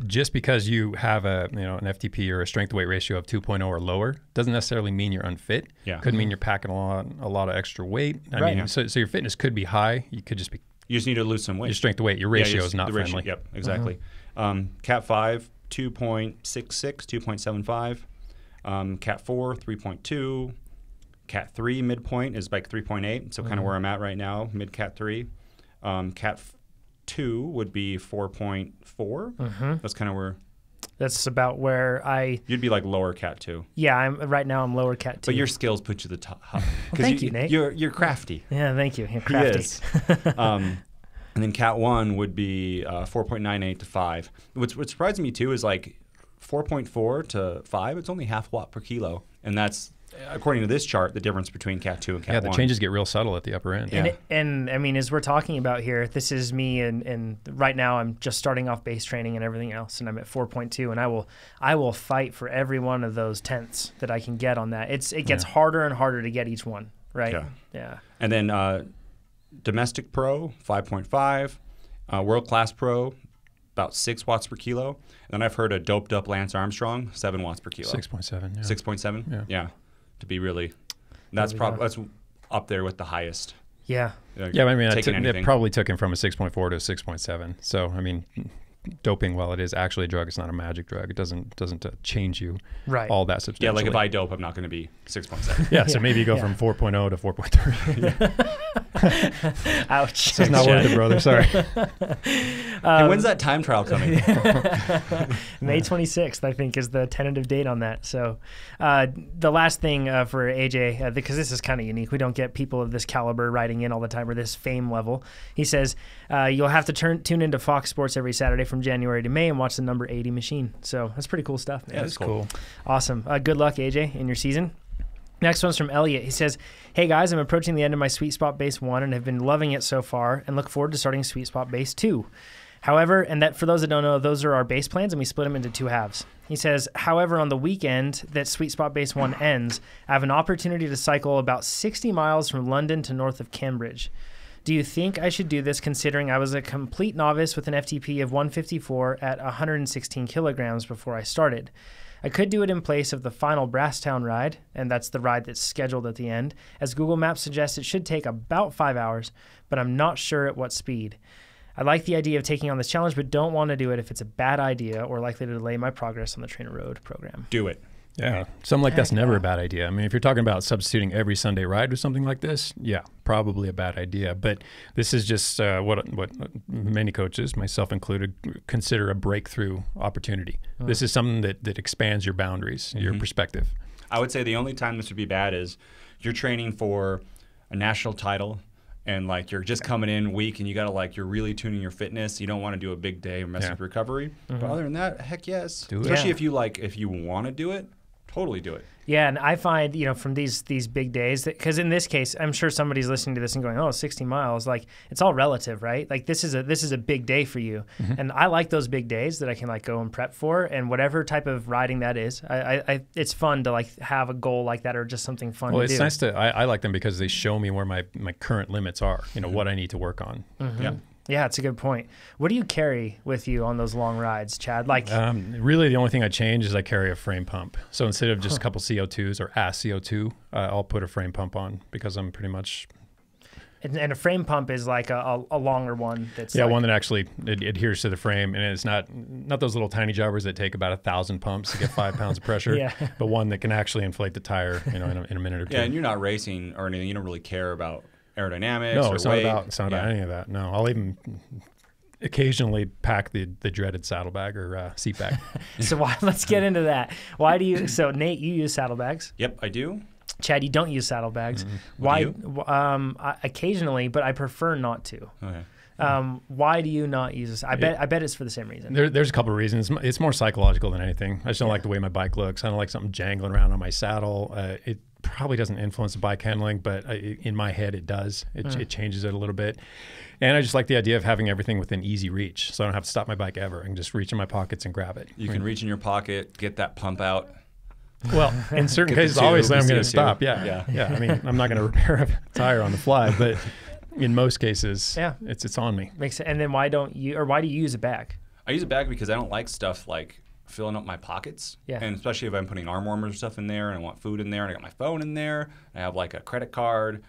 just because you have an FTP or a strength to weight ratio of 2.0 or lower doesn't necessarily mean you're unfit. Yeah. Could mean you're packing a lot of extra weight. I Right. mean, so your fitness could be high. You could just be you just need to lose some weight. your strength to weight. Your ratio is not the ratio, friendly. Yep, exactly. Cat 5, 2.66, 2.75. Cat 4, 3.2. Cat 3 midpoint is like 3.8, so kind of where I'm at right now, mid Cat 3. Cat 2 would be 4.4. That's kind of where That's about where you'd be like lower Cat 2. I'm lower cat 2. But your skills put you the top. thank you, Nate. You're crafty. Yeah, thank you. You're crafty. He is. And then Cat 1 would be 4.98 to 5. What's surprising me too is like 4.4 to 5, it's only half watt per kilo. And that's, according to this chart, the difference between Cat 2 and Cat 1. Yeah, the changes get real subtle at the upper end. Yeah. And I mean, as we're talking about here, this is me, and right now I'm just starting off base training and everything else, and I'm at 4.2, and I will fight for every one of those tenths that I can get on that. It gets harder and harder to get each one, right? Yeah. And then Domestic Pro, 5.5, World Class Pro, about 6 watts per kilo. And then I've heard a doped up Lance Armstrong, 7 watts per kilo. 6.7. Yeah. 6.7? Yeah. To be really, that's up there with the highest. Yeah. Yeah, I mean, it probably took him from a 6.4 to a 6.7. So, I mean, doping, while it is actually a drug, it's not a magic drug. It doesn't change you all that substantially. Yeah, like if I dope, I'm not going to be 6.7. Yeah, so maybe you go from 4.0 to 4.3. Ouch. It's not worth it, brother. Sorry. And when's that time trial coming? May 26th, I think, is the tentative date on that. So the last thing for AJ, because this is kind of unique, we don't get people of this caliber writing in all the time, or this fame level. He says, you'll have to tune into Fox Sports every Saturday from January to May and watch the number 80 machine. So that's pretty cool stuff, man. Yeah, that's cool. Awesome. Good luck, AJ, in your season. Next one's from Elliot. He says, hey guys, I'm approaching the end of my Sweet Spot Base 1 and have been loving it so far and look forward to starting Sweet Spot Base 2. However, and that for those that don't know, those are our base plans and we split them into 2 halves. He says, however, on the weekend that Sweet Spot Base 1 ends, I have an opportunity to cycle about 60 miles from London to north of Cambridge. Do you think I should do this considering I was a complete novice with an FTP of 154 at 116 kilograms before I started? I could do it in place of the final Brasstown ride, and that's the ride that's scheduled at the end, as Google Maps suggests it should take about 5 hours, but I'm not sure at what speed. I like the idea of taking on this challenge, but don't want to do it if it's a bad idea or likely to delay my progress on the TrainerRoad program. Do it. Yeah, something like that's never a bad idea. I mean, if you're talking about substituting every Sunday ride with something like this, yeah, probably a bad idea. But this is just what many coaches, myself included, consider a breakthrough opportunity. This is something that expands your boundaries, your perspective. I would say the only time this would be bad is you're training for a national title and like you're just coming in weak and you got to you're really tuning your fitness. You don't want to do a big day or mess with recovery. But other than that, heck yes. Do it. Especially if you want to do it. Totally do it. Yeah, and I find, from these big days, because in this case, I'm sure somebody's listening to this and going, 60 miles, it's all relative, right? Like this is a big day for you. And I like those big days that I can go and prep for, and whatever type of riding that is, it's fun to have a goal like that or just something fun to do. Well, it's nice I like them because they show me where my current limits are, what I need to work on. Yeah. Yeah, it's a good point. What do you carry with you on those long rides, Chad? Really, the only thing I change is I carry a frame pump. So instead of just a couple CO2s or CO2, I'll put a frame pump on because I'm pretty much. And a frame pump is like a longer one. That's one that actually adheres to the frame, and it's not those little tiny jobbers that take about 1,000 pumps to get 5 pounds of pressure, but one that can actually inflate the tire, in a minute or two. Yeah, and you're not racing or anything. You don't really care about aerodynamics. No, or it's weight. It's not about any of that. No, I'll even occasionally pack the dreaded saddlebag or seat bag. So let's get into that. Why do you? So Nate, you use saddlebags. Yep, I do. Chad, you don't use saddlebags. Why? Do you? Occasionally, but I prefer not to. Okay. Why do you not use this? I bet it's for the same reason. There's a couple of reasons. It's more psychological than anything. I just don't like the way my bike looks. I don't like something jangling around on my saddle. It probably doesn't influence the bike handling, but in my head it does. It changes it a little bit. And I just like the idea of having everything within easy reach, so I don't have to stop my bike ever. I can just reach in my pockets and grab it. You can reach in your pocket, get that pump out. Well, in certain cases, obviously I'm going to stop. Yeah. I mean, I'm not going to repair a tire on the fly, but in most cases, it's on me. Makes sense. And then why do you use a bag? I use a bag because I don't like stuff like filling up my pockets. Yeah. And especially if I'm putting arm warmers and stuff in there and I want food in there and I got my phone in there, I have a credit card.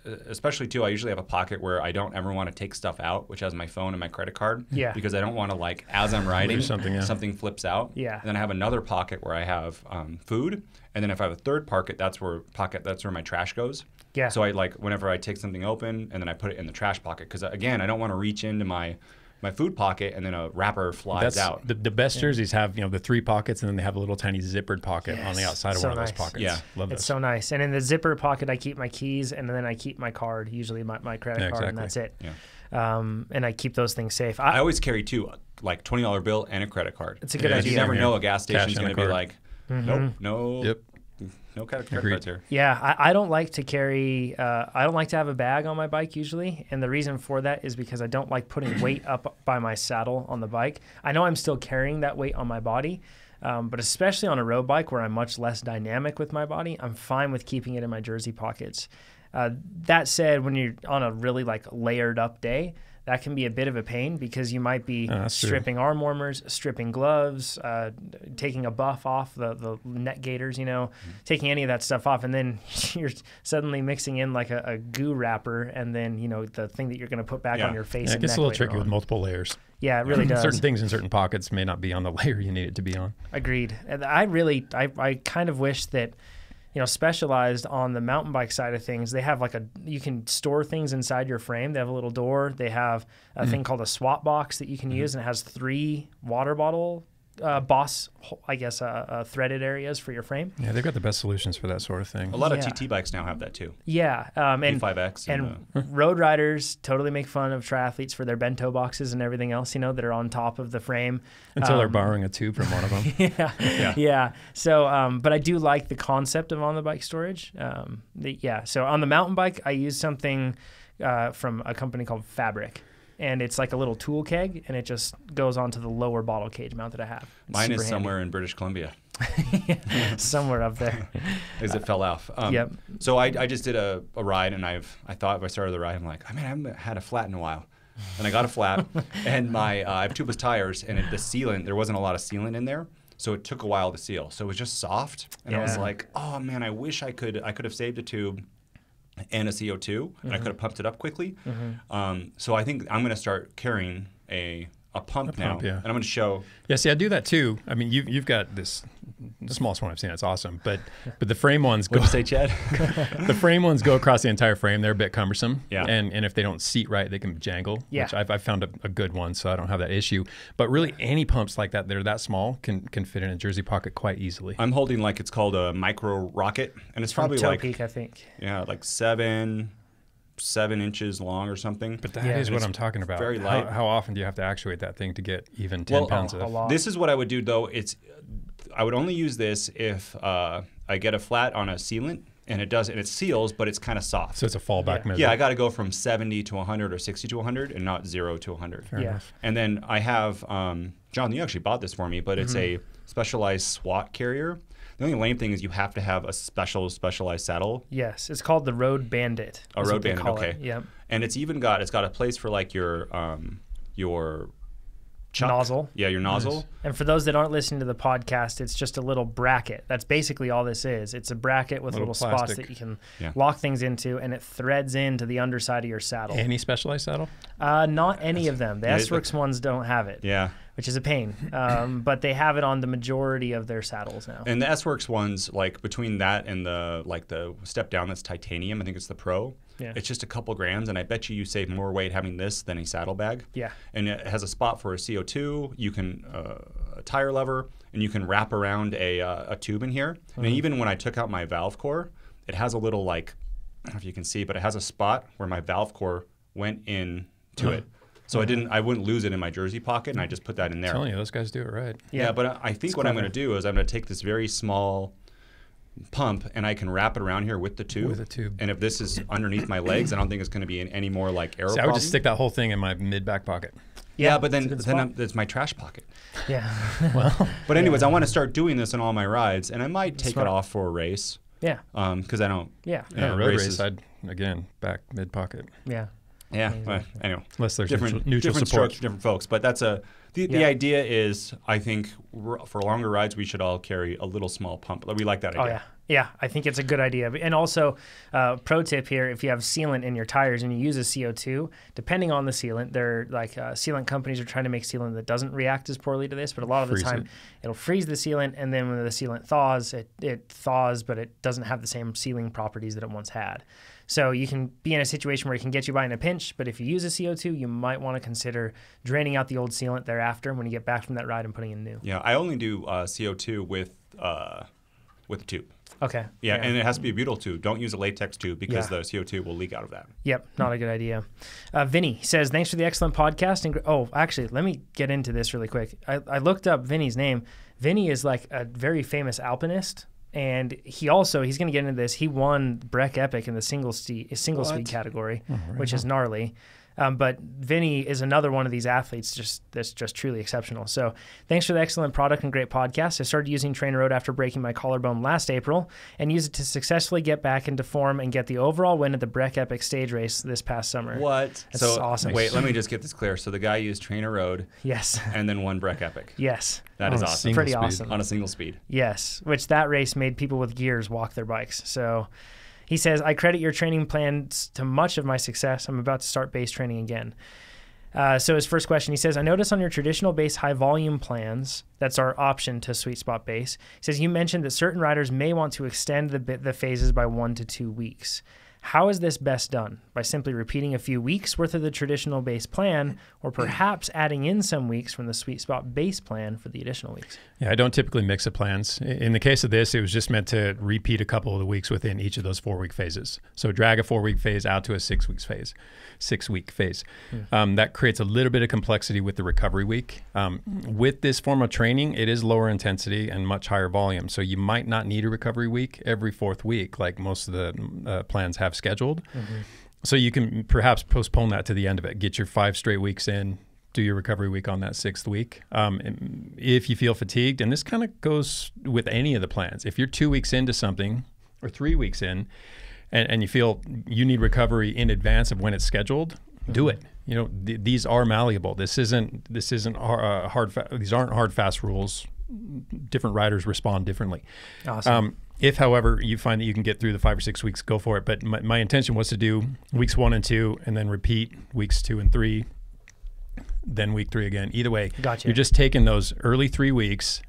Especially too, I usually have a pocket where I don't ever want to take stuff out, which has my phone and my credit card. Yeah. Because I don't want to as I'm riding, something flips out. Yeah. And then I have another pocket where I have food, and then if I have a third pocket, that's where my trash goes. Yeah. So I whenever I take something open, and then I put it in the trash pocket because again, I don't want to reach into my food pocket and then a wrapper flies out. The best jerseys have the 3 pockets and then they have a little tiny zippered pocket on the outside of one of those pockets. Yeah, love those. It's so nice. And in the zipper pocket, I keep my keys and then I keep my card, usually my credit card, and that's it. and I keep those things safe. I always carry two, like $20 bill and a credit card. It's a good Because idea. you never know a gas Cash station's and a going to be card. like, nope, no. Yep. No credit Agreed. cards here. Yeah, I don't like to carry, I don't like to have a bag on my bike usually. And the reason for that is because I don't like putting weight up by my saddle on the bike. I know I'm still carrying that weight on my body, but especially on a road bike where I'm much less dynamic with my body, I'm fine with keeping it in my jersey pockets. That said, when you're on a really like layered up day, that can be a bit of a pain because you might be stripping arm warmers, stripping gloves, taking a buff off the neck gaiters, taking any of that stuff off. And then you're suddenly mixing in like a goo wrapper and then, the thing that you're going to put back on your face. Yeah, it and gets neck a little later tricky on. with multiple layers. Yeah, it really does. Certain things in certain pockets may not be on the layer you need it to be on. Agreed. And I kind of wish that, Specialized on the mountain bike side of things, they have you can store things inside your frame. They have a little door. They have a thing called a swap box that you can use, and it has 3 water bottle threaded areas for your frame. Yeah, they've got the best solutions for that sort of thing. A lot Yeah. of TT bikes now have that too. Yeah. And B5X. and road riders totally make fun of triathletes for their bento boxes and everything else, that are on top of the frame. Until they're borrowing a tube from one of them. Yeah. So, but I do like the concept of on-the-bike storage. So on the mountain bike, I use something from a company called Fabric. And it's like a little tool keg, and it just goes onto the lower bottle cage mount that I have. It's Mine is super somewhere in British Columbia. handy. Somewhere up there. As it fell off. Yep. So I just did a ride, and I thought if I started the ride, I'm like, I haven't had a flat in a while. And I got a flat, and I have tubeless tires, and the sealant, there wasn't a lot of sealant in there. So it took a while to seal. So it was just soft. And I was like, oh man, I wish I could have saved a tube and a CO2, and I could have pumped it up quickly. So I think I'm going to start carrying a pump now, yeah. and I'm going to show. Yeah, see, I do that too. I mean, you've got this, the smallest one I've seen. It's awesome, but the frame ones go. What'd you say, Chad? The frame ones go across the entire frame. They're a bit cumbersome. Yeah. And if they don't seat right, they can jangle. Yeah. Which I've found a good one, so I don't have that issue. But really, any pumps like that are that small can fit in a jersey pocket quite easily. I'm holding like it's called a micro rocket, and it's probably Toe like Peak, I think. like 7 inches long or something. But that is what it's I'm talking about. very light. How often do you have to actuate that thing to get even 10 pounds a of? lot. This is what I would do though. I would only use this if I get a flat on a sealant and it seals, but it's kind of soft. So it's a fallback measure. Yeah, I got to go from 70 to 100 or 60 to 100 and not 0 to 100. Fair enough. And then I have, John, you actually bought this for me, but it's a specialized SWAT carrier. The only lame thing is you have to have a specialized saddle. Yes, it's called the Road Bandit. A is Road what they Bandit, call okay. it. Yep. And it's got a place for like your chuck. Nozzle. Yeah, your nozzle. And for those that aren't listening to the podcast, it's just a little bracket. That's basically all this is. It's a bracket with little spots plastic. that you can Yeah. lock things into, and it threads into the underside of your saddle. Any specialized saddle? Not any of them. The Yeah, S-Works ones don't have it, Yeah. which is a pain. But they have it on the majority of their saddles now. And the S-Works ones, like between that and the step down that's titanium, I think it's the Pro. Yeah. It's just a couple grams, and I bet you save more weight having this than a saddlebag. Yeah. And it has a spot for a CO2. You can a tire lever, and you can wrap around a tube in here. And even when I took out my valve core, it has a little I don't know if you can see, but it has a spot where my valve core went in to it. So I wouldn't lose it in my jersey pocket, and I just put that in there. I'm telling you, those guys do it right. Yeah, but I think what I'm going to do is I'm going to take this very small pump, and I can wrap it around here with the tube. With a tube. And if this is underneath my legs, I don't think it's going to be in any more like aero See, I would problem. just stick that whole thing in my mid-back pocket. Yeah, but it's a good spot. it's my trash pocket. Yeah. Well, But anyways, I want to start doing this in all my rides, and I might take Smart. it off for a race Yeah. because I don't. Yeah. yeah, road races. race, I'd, again, back mid-pocket. Yeah. Yeah. Well, anyway, Unless there's different neutral different support. strokes for different folks, but that's the Yeah. idea is I think for longer rides we should all carry a little small pump. We like that idea. Oh, yeah. Yeah, I think it's a good idea. And also, pro tip here, if you have sealant in your tires and you use a CO2, depending on the sealant, they're like sealant companies are trying to make sealant that doesn't react as poorly to this, but a lot of the Freeze time it. it'll freeze the sealant, and then when the sealant thaws, it thaws, but it doesn't have the same sealing properties that it once had. So you can be in a situation where it can get you by in a pinch, but if you use a CO2, you might want to consider draining out the old sealant thereafter when you get back from that ride and putting in new. Yeah, I only do CO2 with a tube. Okay. Yeah, and it has to be a butyl tube. Don't use a latex tube because the CO2 will leak out of that. Yep, not a good idea. Vinny says, thanks for the excellent podcast. And actually, let me get into this really quick. I looked up Vinny's name. Vinny is like a very famous alpinist. And he's going to get into this. He won Breck Epic in the single speed category, which is gnarly. But Vinny is another one of these athletes that's just truly exceptional. So thanks for the excellent product and great podcast. I started using TrainerRoad after breaking my collarbone last April and used it to successfully get back into form and get the overall win at the Breck Epic stage race this past summer. What? That's awesome. Wait, let me just get this clear. So the guy used TrainerRoad. Yes. And then won Breck Epic. Yes. That is awesome. Pretty awesome. On a single speed. Yes, which that race made people with gears walk their bikes. So he says, I credit your training plans to much of my success. I'm about to start base training again. So his first question, he says, I noticed on your traditional base high volume plans, that's our option to Sweet Spot Base. He says, you mentioned that certain riders may want to extend the phases by 1 to 2 weeks. How is this best done? By simply repeating a few weeks worth of the traditional base plan, or perhaps adding in some weeks from the Sweet Spot Base plan for the additional weeks? Yeah, I don't typically mix the plans. In the case of this, it was just meant to repeat a couple of the weeks within each of those 4-week phases. So drag a 4-week phase out to a 6-week phase. That creates a little bit of complexity with the recovery week. With this form of training, it is lower intensity and much higher volume. So you might not need a recovery week every 4th week, like most of the plans have scheduled. So you can perhaps postpone that to the end of it. Get your 5 straight weeks in, do your recovery week on that 6th week. If you feel fatigued, and this kind of goes with any of the plans, if you're 2 weeks into something or 3 weeks in, and you feel you need recovery in advance of when it's scheduled, do it. You know, these are malleable. These aren't hard, fast rules. Different riders respond differently. Awesome. If, however, you find that you can get through the 5 or 6 weeks, go for it. But my intention was to do weeks 1 and 2, and then repeat weeks 2 and 3, then week 3 again. Either way, gotcha. You're just taking those early 3 weeks,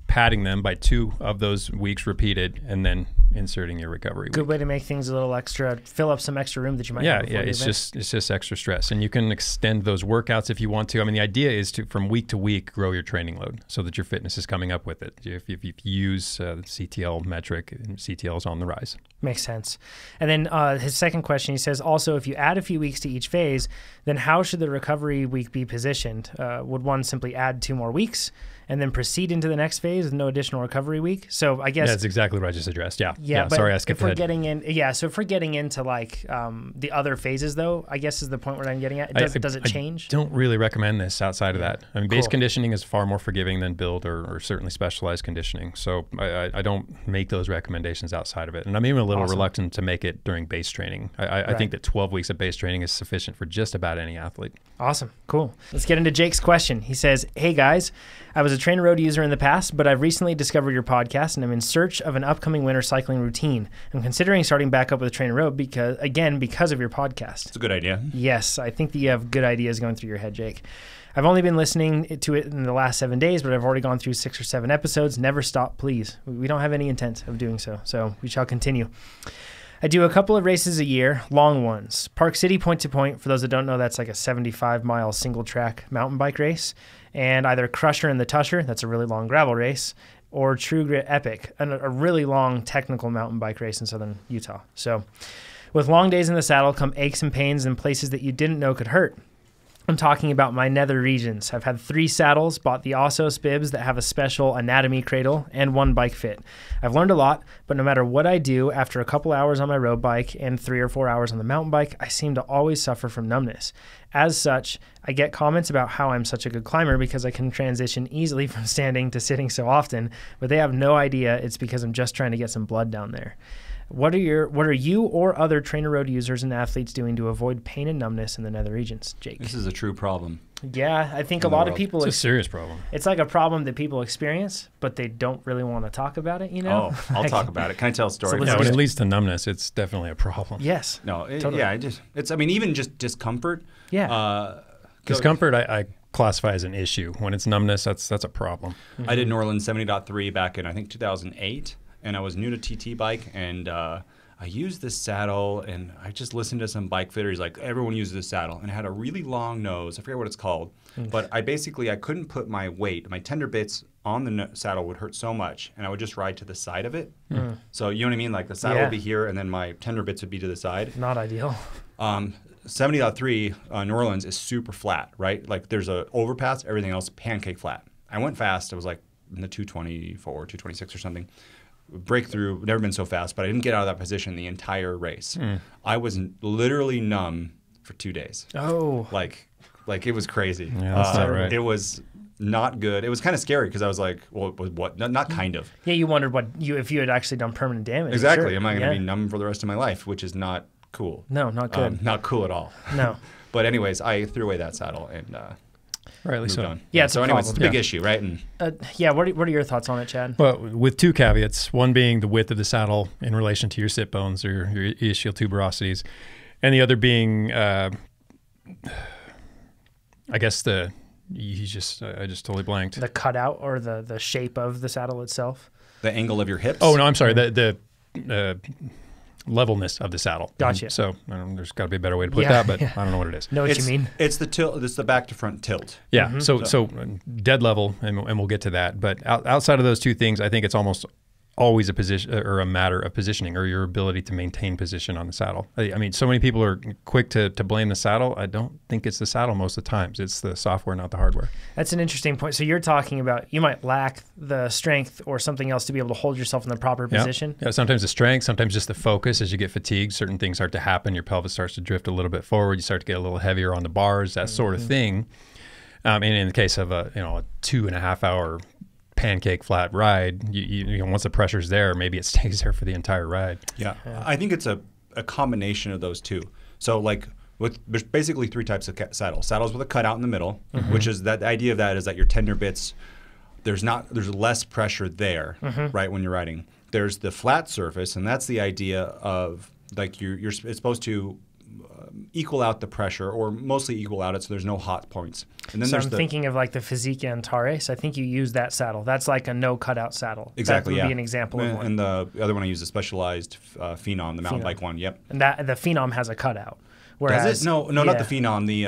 padding them by 2 of those weeks repeated, and then inserting your recovery Good week. way to make things a little extra, fill up some extra room that you might have before the event. It's just extra stress, and you can extend those workouts if you want to. I mean, the idea is to, from week to week, grow your training load so that your fitness is coming up with it. If you use the CTL metric, CTL is on the rise. Makes sense. And then his second question, he says, also, if you add a few weeks to each phase, then how should the recovery week be positioned? Would one simply add 2 more weeks and then proceed into the next phase with no additional recovery week? So I guess that's exactly what I just addressed. Yeah. But Sorry, I skipped ahead. So if we're getting into like the other phases, though, I guess is the point where I'm getting at. Does it change? I don't really recommend this outside of that. I mean, base conditioning is far more forgiving than build or certainly specialized conditioning. So I don't make those recommendations outside of it. And I'm even a little reluctant to make it during base training. I think that 12 weeks of base training is sufficient for just about any athlete. Awesome. Cool. Let's get into Jake's question. He says, hey guys, I was a TrainerRoad user in the past, but I've recently discovered your podcast and I'm in search of an upcoming winter cycling routine. I'm considering starting back up with TrainerRoad because of your podcast. It's a good idea. Yes, I think that you have good ideas going through your head, Jake. I've only been listening to it in the last 7 days, but I've already gone through 6 or 7 episodes. Never stop, please. We don't have any intent of doing so we shall continue. I do a couple of races a year, long ones. Park City Point to Point, for those that don't know, that's like a 75-mile single-track mountain bike race. And either Crusher and the Tusher, that's a really long gravel race, or True Grit Epic, a really long technical mountain bike race in southern Utah. So with long days in the saddle come aches and pains in places that you didn't know could hurt. I'm talking about my nether regions. I've had 3 saddles, bought the Ossos bibs that have a special anatomy cradle, and 1 bike fit. I've learned a lot, but no matter what I do, after a couple hours on my road bike and 3 or 4 hours on the mountain bike, I seem to always suffer from numbness. As such, I get comments about how I'm such a good climber because I can transition easily from standing to sitting so often, but they have no idea it's because I'm just trying to get some blood down there. What are you or other TrainerRoad users and athletes doing to avoid pain and numbness in the nether regions, Jake? This is a true problem. Yeah, I think a lot of people... It's a serious problem. It's like a problem that people experience, but they don't really want to talk about it, you know? Oh, I'll talk about it. Can I tell a story? Yeah, when it leads to numbness, it's definitely a problem. Yes. No, totally. Even just discomfort. Yeah. Discomfort, I classify as an issue. When it's numbness, that's a problem. I did Norland 70.3 back in, I think, 2008. And I was new to TT bike, and I used this saddle, and I just listened to some bike fitter. He's like, everyone uses this saddle, and it had a really long nose. I forget what it's called, but I couldn't put my weight, my tender bits on the saddle would hurt so much, and I would just ride to the side of it. So you know what I mean? Like the saddle would be here, and then my tender bits would be to the side. Not ideal. 70.3 New Orleans is super flat, right? Like there's a overpass, everything else pancake flat. I went fast. I was like in the 224, 226 or something. Breakthrough, never been so fast, but I didn't get out of that position the entire race. I was literally numb for 2 days. Oh. Like it was crazy. Yeah, that's not right. It was not good. It was kind of scary because I was like, well, what? Not kind of. Yeah, you wondered if you had actually done permanent damage. Exactly. Sure. Am I going to be numb for the rest of my life, which is not cool. No, not good. Not cool at all. No. But anyways, I threw away that saddle and Rightly so. on. Yeah, it's so a anyways, problem. it's a big issue, right? And what are your thoughts on it, Chad? Well, with two caveats, one being the width of the saddle in relation to your sit bones or your ischial tuberosities, and the other being, I guess I just totally blanked. The cutout or the shape of the saddle itself? the angle of your hips. Oh, no, I'm sorry. The levelness of the saddle. Gotcha. So there's got to be a better way to put that, but I don't know what it is. Know what you mean? It's the tilt. It's the back to front tilt. Yeah. So dead level, and we'll get to that. But outside of those two things, I think it's almost always a position or a matter of positioning or your ability to maintain position on the saddle. I mean, so many people are quick to blame the saddle. I don't think it's the saddle most of the times. It's the software, not the hardware. That's an interesting point. So you're talking about you might lack the strength or something else to be able to hold yourself in the proper position. Yeah, sometimes the strength, sometimes just the focus. As you get fatigued, certain things start to happen. Your pelvis starts to drift a little bit forward. You start to get a little heavier on the bars, that sort of thing. And in the case of a 2.5 hour pancake flat ride, you know, once the pressure's there, maybe it stays there for the entire ride. Yeah. I think it's a combination of those two. So like there's basically three types of saddles. Saddles with a cutout in the middle, which is that the idea of that is that your tender bits, there's less pressure there, right, when you're riding. There's the flat surface, and that's the idea of like it's supposed to equal out the pressure, or mostly equal out it, so there's no hot points. And then so there's I'm thinking of like the Physique Antares. I think you use that saddle. That's like a no cutout saddle. Exactly. That would be an example of one. And the other one I use is a specialized Phenom, the mountain bike one. Yep. And the Phenom has a cutout. Whereas, does it? No, not the Phenom. The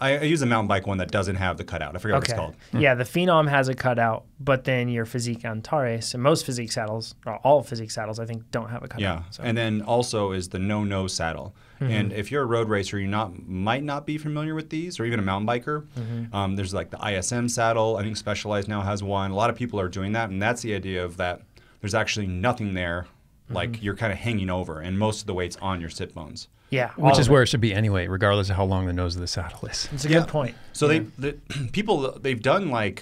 I use a mountain bike one that doesn't have the cutout. I forget what it's called. Yeah, the Phenom has a cutout, but then your Physique Antares and most Physique saddles, or all Physique saddles, I think, don't have a cutout. Yeah, so. and then also is the no-nose saddle. And if you're a road racer, might not be familiar with these, or even a mountain biker. There's like the ISM saddle. I think Specialized now has one. A lot of people are doing that, and that's the idea of that. There's actually nothing there, like you're kind of hanging over, and most of the weight's on your sit bones. Yeah, which is where it should be anyway, regardless of how long the nose of the saddle is. It's a good point. So they've done like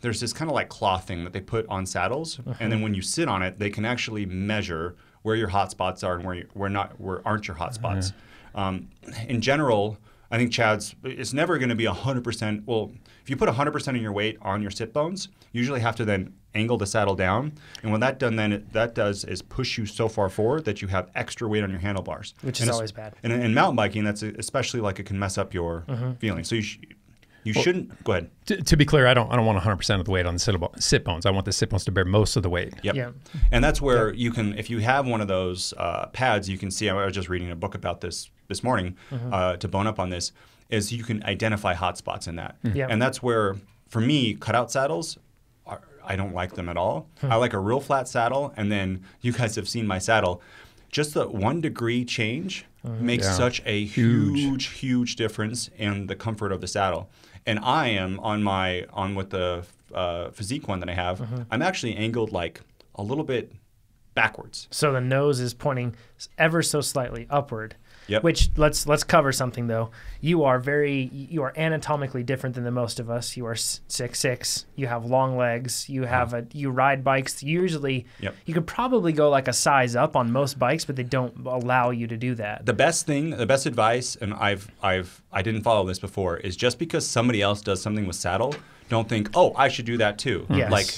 there's this kind of like cloth thing that they put on saddles, and then when you sit on it, they can actually measure where your hot spots are and where aren't your hot spots. In general, I think it's never going to be 100%. Well, if you put 100% of your weight on your sit bones, you usually have to then angle the saddle down, and when that does is push you so far forward that you have extra weight on your handlebars, which is always bad. And in mountain biking, that's especially like it can mess up your feeling. So you shouldn't. Go ahead. To be clear, I don't want 100% of the weight on the sit bones. I want the sit bones to bear most of the weight. Yep. Yeah. And that's where you can, if you have one of those pads, you can see. I was just reading a book about this morning to bone up on this. Is you can identify hot spots in that, and that's where for me cutout saddles. I don't like them at all. I like a real flat saddle, and then you guys have seen my saddle. Just the 1 degree change makes such a huge difference in the comfort of the saddle. And I am with the Physique one that I have, I'm actually angled like a little bit backwards. So the nose is pointing ever so slightly upward. Yep. Which let's cover something though. You are anatomically different than the most of us. You are 6'6". You have long legs. You have you ride bikes. Usually, you could probably go like a size up on most bikes, but they don't allow you to do that. The best advice, and I didn't follow this before, is just because somebody else does something with saddle, don't think, oh, I should do that too. Yes. Like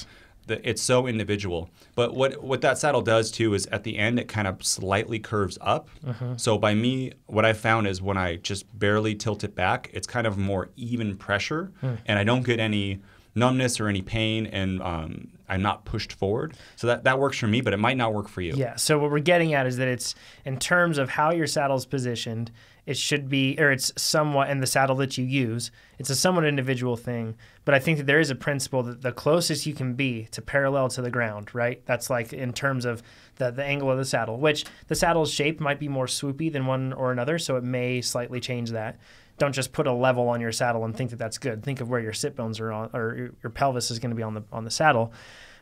it's so individual. But what that saddle does too is at the end it kind of slightly curves up. So by me, what I found is when I just barely tilt it back, it's kind of more even pressure, and I don't get any numbness or any pain, and I'm not pushed forward. So that works for me, but it might not work for you. Yeah. So what we're getting at is that it's in terms of how your saddle's positioned, it should be, or it's somewhat, and the saddle that you use, it's a somewhat individual thing. But I think that there is a principle that the closest you can be to parallel to the ground, right? That's like in terms of the angle of the saddle, which the saddle's shape might be more swoopy than one or another, so it may slightly change that. Don't just put a level on your saddle and think that that's good. Think of where your sit bones are on, or your pelvis is going to be on the saddle.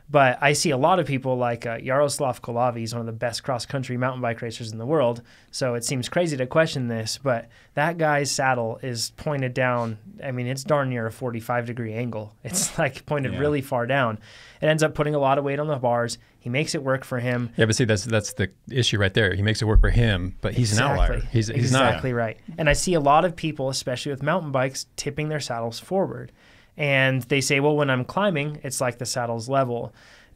But I see a lot of people like Yaroslav Kolavi is one of the best cross-country mountain bike racers in the world. So it seems crazy to question this, but that guy's saddle is pointed down. I mean, it's darn near a 45-degree angle. It's like pointed really far down. It ends up putting a lot of weight on the bars. He makes it work for him. Yeah, but see, that's the issue right there. He makes it work for him, but he's an outlier. He's exactly not. Right. And I see a lot of people, especially with mountain bikes, tipping their saddles forward. And they say, well, when I'm climbing, it's like the saddle's level.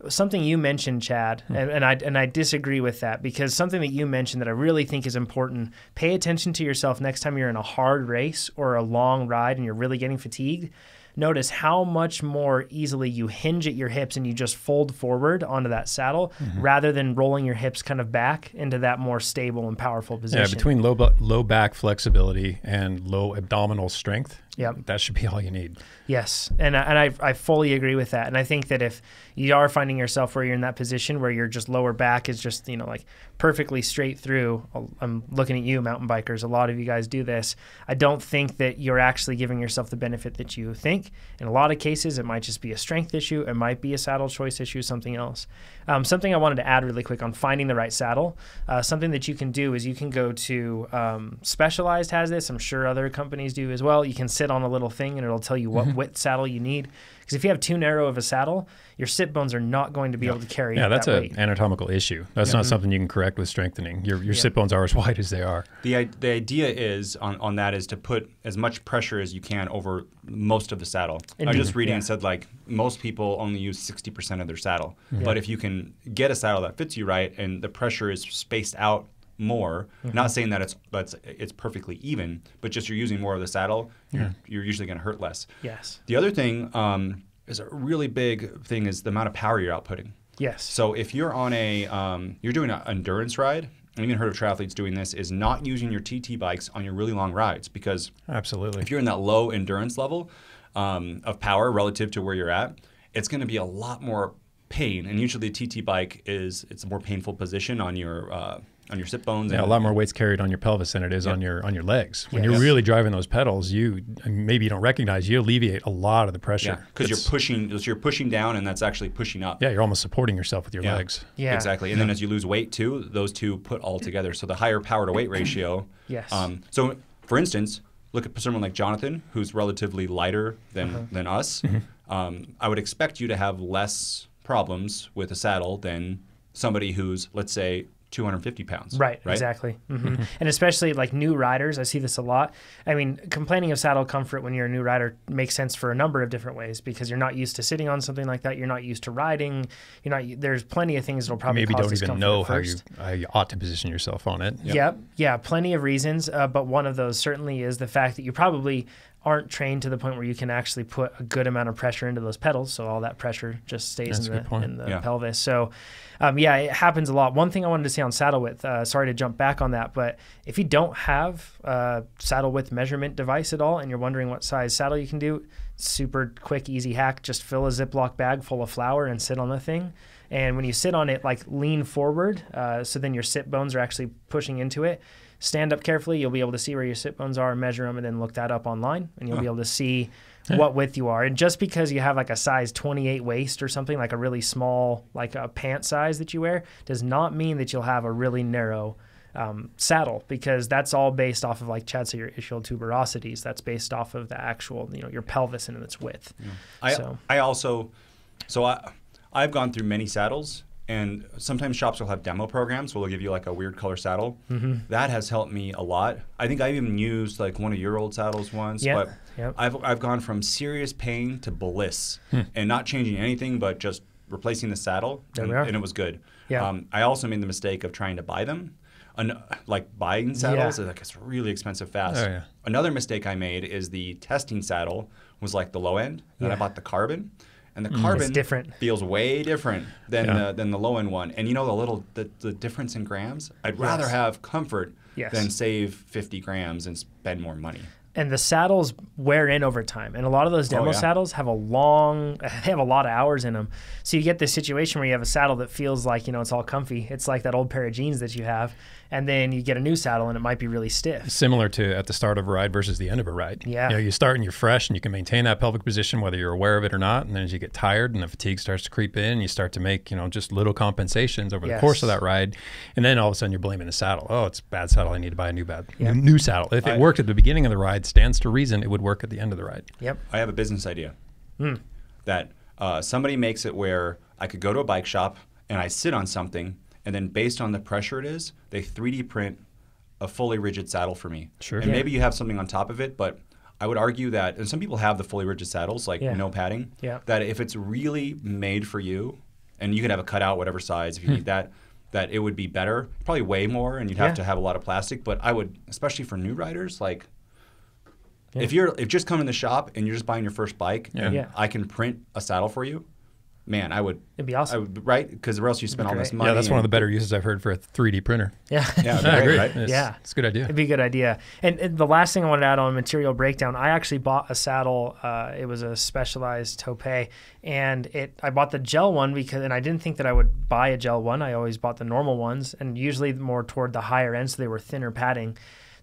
Something you mentioned, Chad, and I disagree with that, because something that you mentioned that I really think is important, pay attention to yourself next time you're in a hard race or a long ride and you're really getting fatigued. Notice how much more easily you hinge at your hips and you just fold forward onto that saddle rather than rolling your hips kind of back into that more stable and powerful position. Yeah, between low back flexibility and low abdominal strength, that should be all you need. Yes, and I fully agree with that. And I think that if you are finding yourself where you're in that position where you're just lower back is just, like perfectly straight through, I'm looking at you, mountain bikers, a lot of you guys do this. I don't think that you're actually giving yourself the benefit that you think. In a lot of cases, it might just be a strength issue. It might be a saddle choice issue, something else. Something I wanted to add really quick on finding the right saddle. Something that you can do is you can go to Specialized has this. I'm sure other companies do as well. You can sit on a little thing and it'll tell you what width saddle you need. Because if you have too narrow of a saddle, your sit bones are not going to be able to carry that's that an weight. Anatomical issue. That's not something you can correct with strengthening. Your sit bones are as wide as they are. The idea is on that is to put as much pressure as you can over most of the saddle. I was just reading and said like most people only use 60% of their saddle. But if you can get a saddle that fits you right and the pressure is spaced out more, not saying that it's perfectly even, but just you're using more of the saddle, you're usually going to hurt less. Yes. The other thing is a really big thing is the amount of power you're outputting. Yes. So if you're on you're doing an endurance ride, and even heard of triathletes doing this, is not using your TT bikes on your really long rides, because absolutely, if you're in that low endurance level of power relative to where you're at, it's going to be a lot more pain. And usually the TT bike it's a more painful position on your sit bones. Yeah, a lot more weight's carried on your pelvis than it is on your legs. When you're really driving those pedals, maybe you don't recognize, you alleviate a lot of the pressure. Because you're pushing down, and that's actually pushing up. Yeah, you're almost supporting yourself with your legs. Yeah, exactly. And then as you lose weight too, those two put all together. So the higher power to weight ratio. Yes. So for instance, look at someone like Jonathan, who's relatively lighter than us. I would expect you to have less problems with a saddle than somebody who's, let's say, 250 pounds. Right, exactly. And especially like new riders, I see this a lot. I mean, complaining of saddle comfort when you're a new rider makes sense for a number of different ways, because you're not used to sitting on something like that. You're not used to riding. There's plenty of things that'll probably maybe cause don't even know how you ought to position yourself on it. Yeah, plenty of reasons. But one of those certainly is the fact that you probably aren't trained to the point where you can actually put a good amount of pressure into those pedals, so all that pressure just stays in the pelvis. So it happens a lot. One thing I wanted to say on saddle width, sorry to jump back on that, but if you don't have a saddle width measurement device at all and you're wondering what size saddle you can do, super quick, easy hack, just fill a Ziploc bag full of flour and sit on the thing. And when you sit on it, like lean forward, so then your sit bones are actually pushing into it. Stand up carefully. You'll be able to see where your sit bones are, measure them, and then look that up online, and you'll be able to see what width you are. And just because you have like a size 28 waist or something, like a really small, like a pant size that you wear, does not mean that you'll have a really narrow saddle, because that's all based off of, like Chad said, your ischial tuberosities. That's based off of the actual, your pelvis and its width. I've gone through many saddles. And sometimes shops will have demo programs where they'll give you like a weird color saddle. That has helped me a lot. I think I even used like one of your old saddles once. But I've gone from serious pain to bliss and not changing anything but just replacing the saddle. And it was good. I also made the mistake of trying to buy them. Like buying saddles, it's really expensive fast. Another mistake I made is the testing saddle was like the low end. Then I bought the carbon. And the It's carbon different. feels way different than the low end one. And you know the difference in grams? I'd rather have comfort than save 50 grams and spend more money. And the saddles wear in over time. And a lot of those demo saddles have they have a lot of hours in them. So you get this situation where you have a saddle that feels like, you know, it's all comfy. It's like that old pair of jeans that you have. And then you get a new saddle and it might be really stiff. Similar to at the start of a ride versus the end of a ride. Yeah. You know, you start and you're fresh and you can maintain that pelvic position whether you're aware of it or not. And then as you get tired and the fatigue starts to creep in, you start to make, you know, just little compensations over the course of that ride. And then all of a sudden you're blaming the saddle. Oh, it's a bad saddle. I need to buy a new saddle. If it worked at the beginning of the ride, stands to reason it would work at the end of the ride. Yep. I have a business idea that somebody makes it where I could go to a bike shop and I sit on something, and then based on the pressure it is, they 3D print a fully rigid saddle for me. Sure. And maybe you have something on top of it, but I would argue that, and some people have the fully rigid saddles, like no padding, that if it's really made for you, and you could have a cutout, whatever size, if you need that it would be better, probably way more, and you'd have to have a lot of plastic, but I would, especially for new riders, like, if you're just coming in the shop and you're just buying your first bike, and I can print a saddle for you, man, it'd be awesome. Right? Because or else you spend all this money. Yeah, that's one of the better uses I've heard for a 3D printer. Yeah. Yeah, I agree. Right? It's a good idea. It'd be a good idea. And the last thing I wanted to add on material breakdown, I actually bought a saddle. It was a Specialized Tope, and I bought the gel one and I didn't think that I would buy a gel one. I always bought the normal ones, and usually more toward the higher end, so they were thinner padding.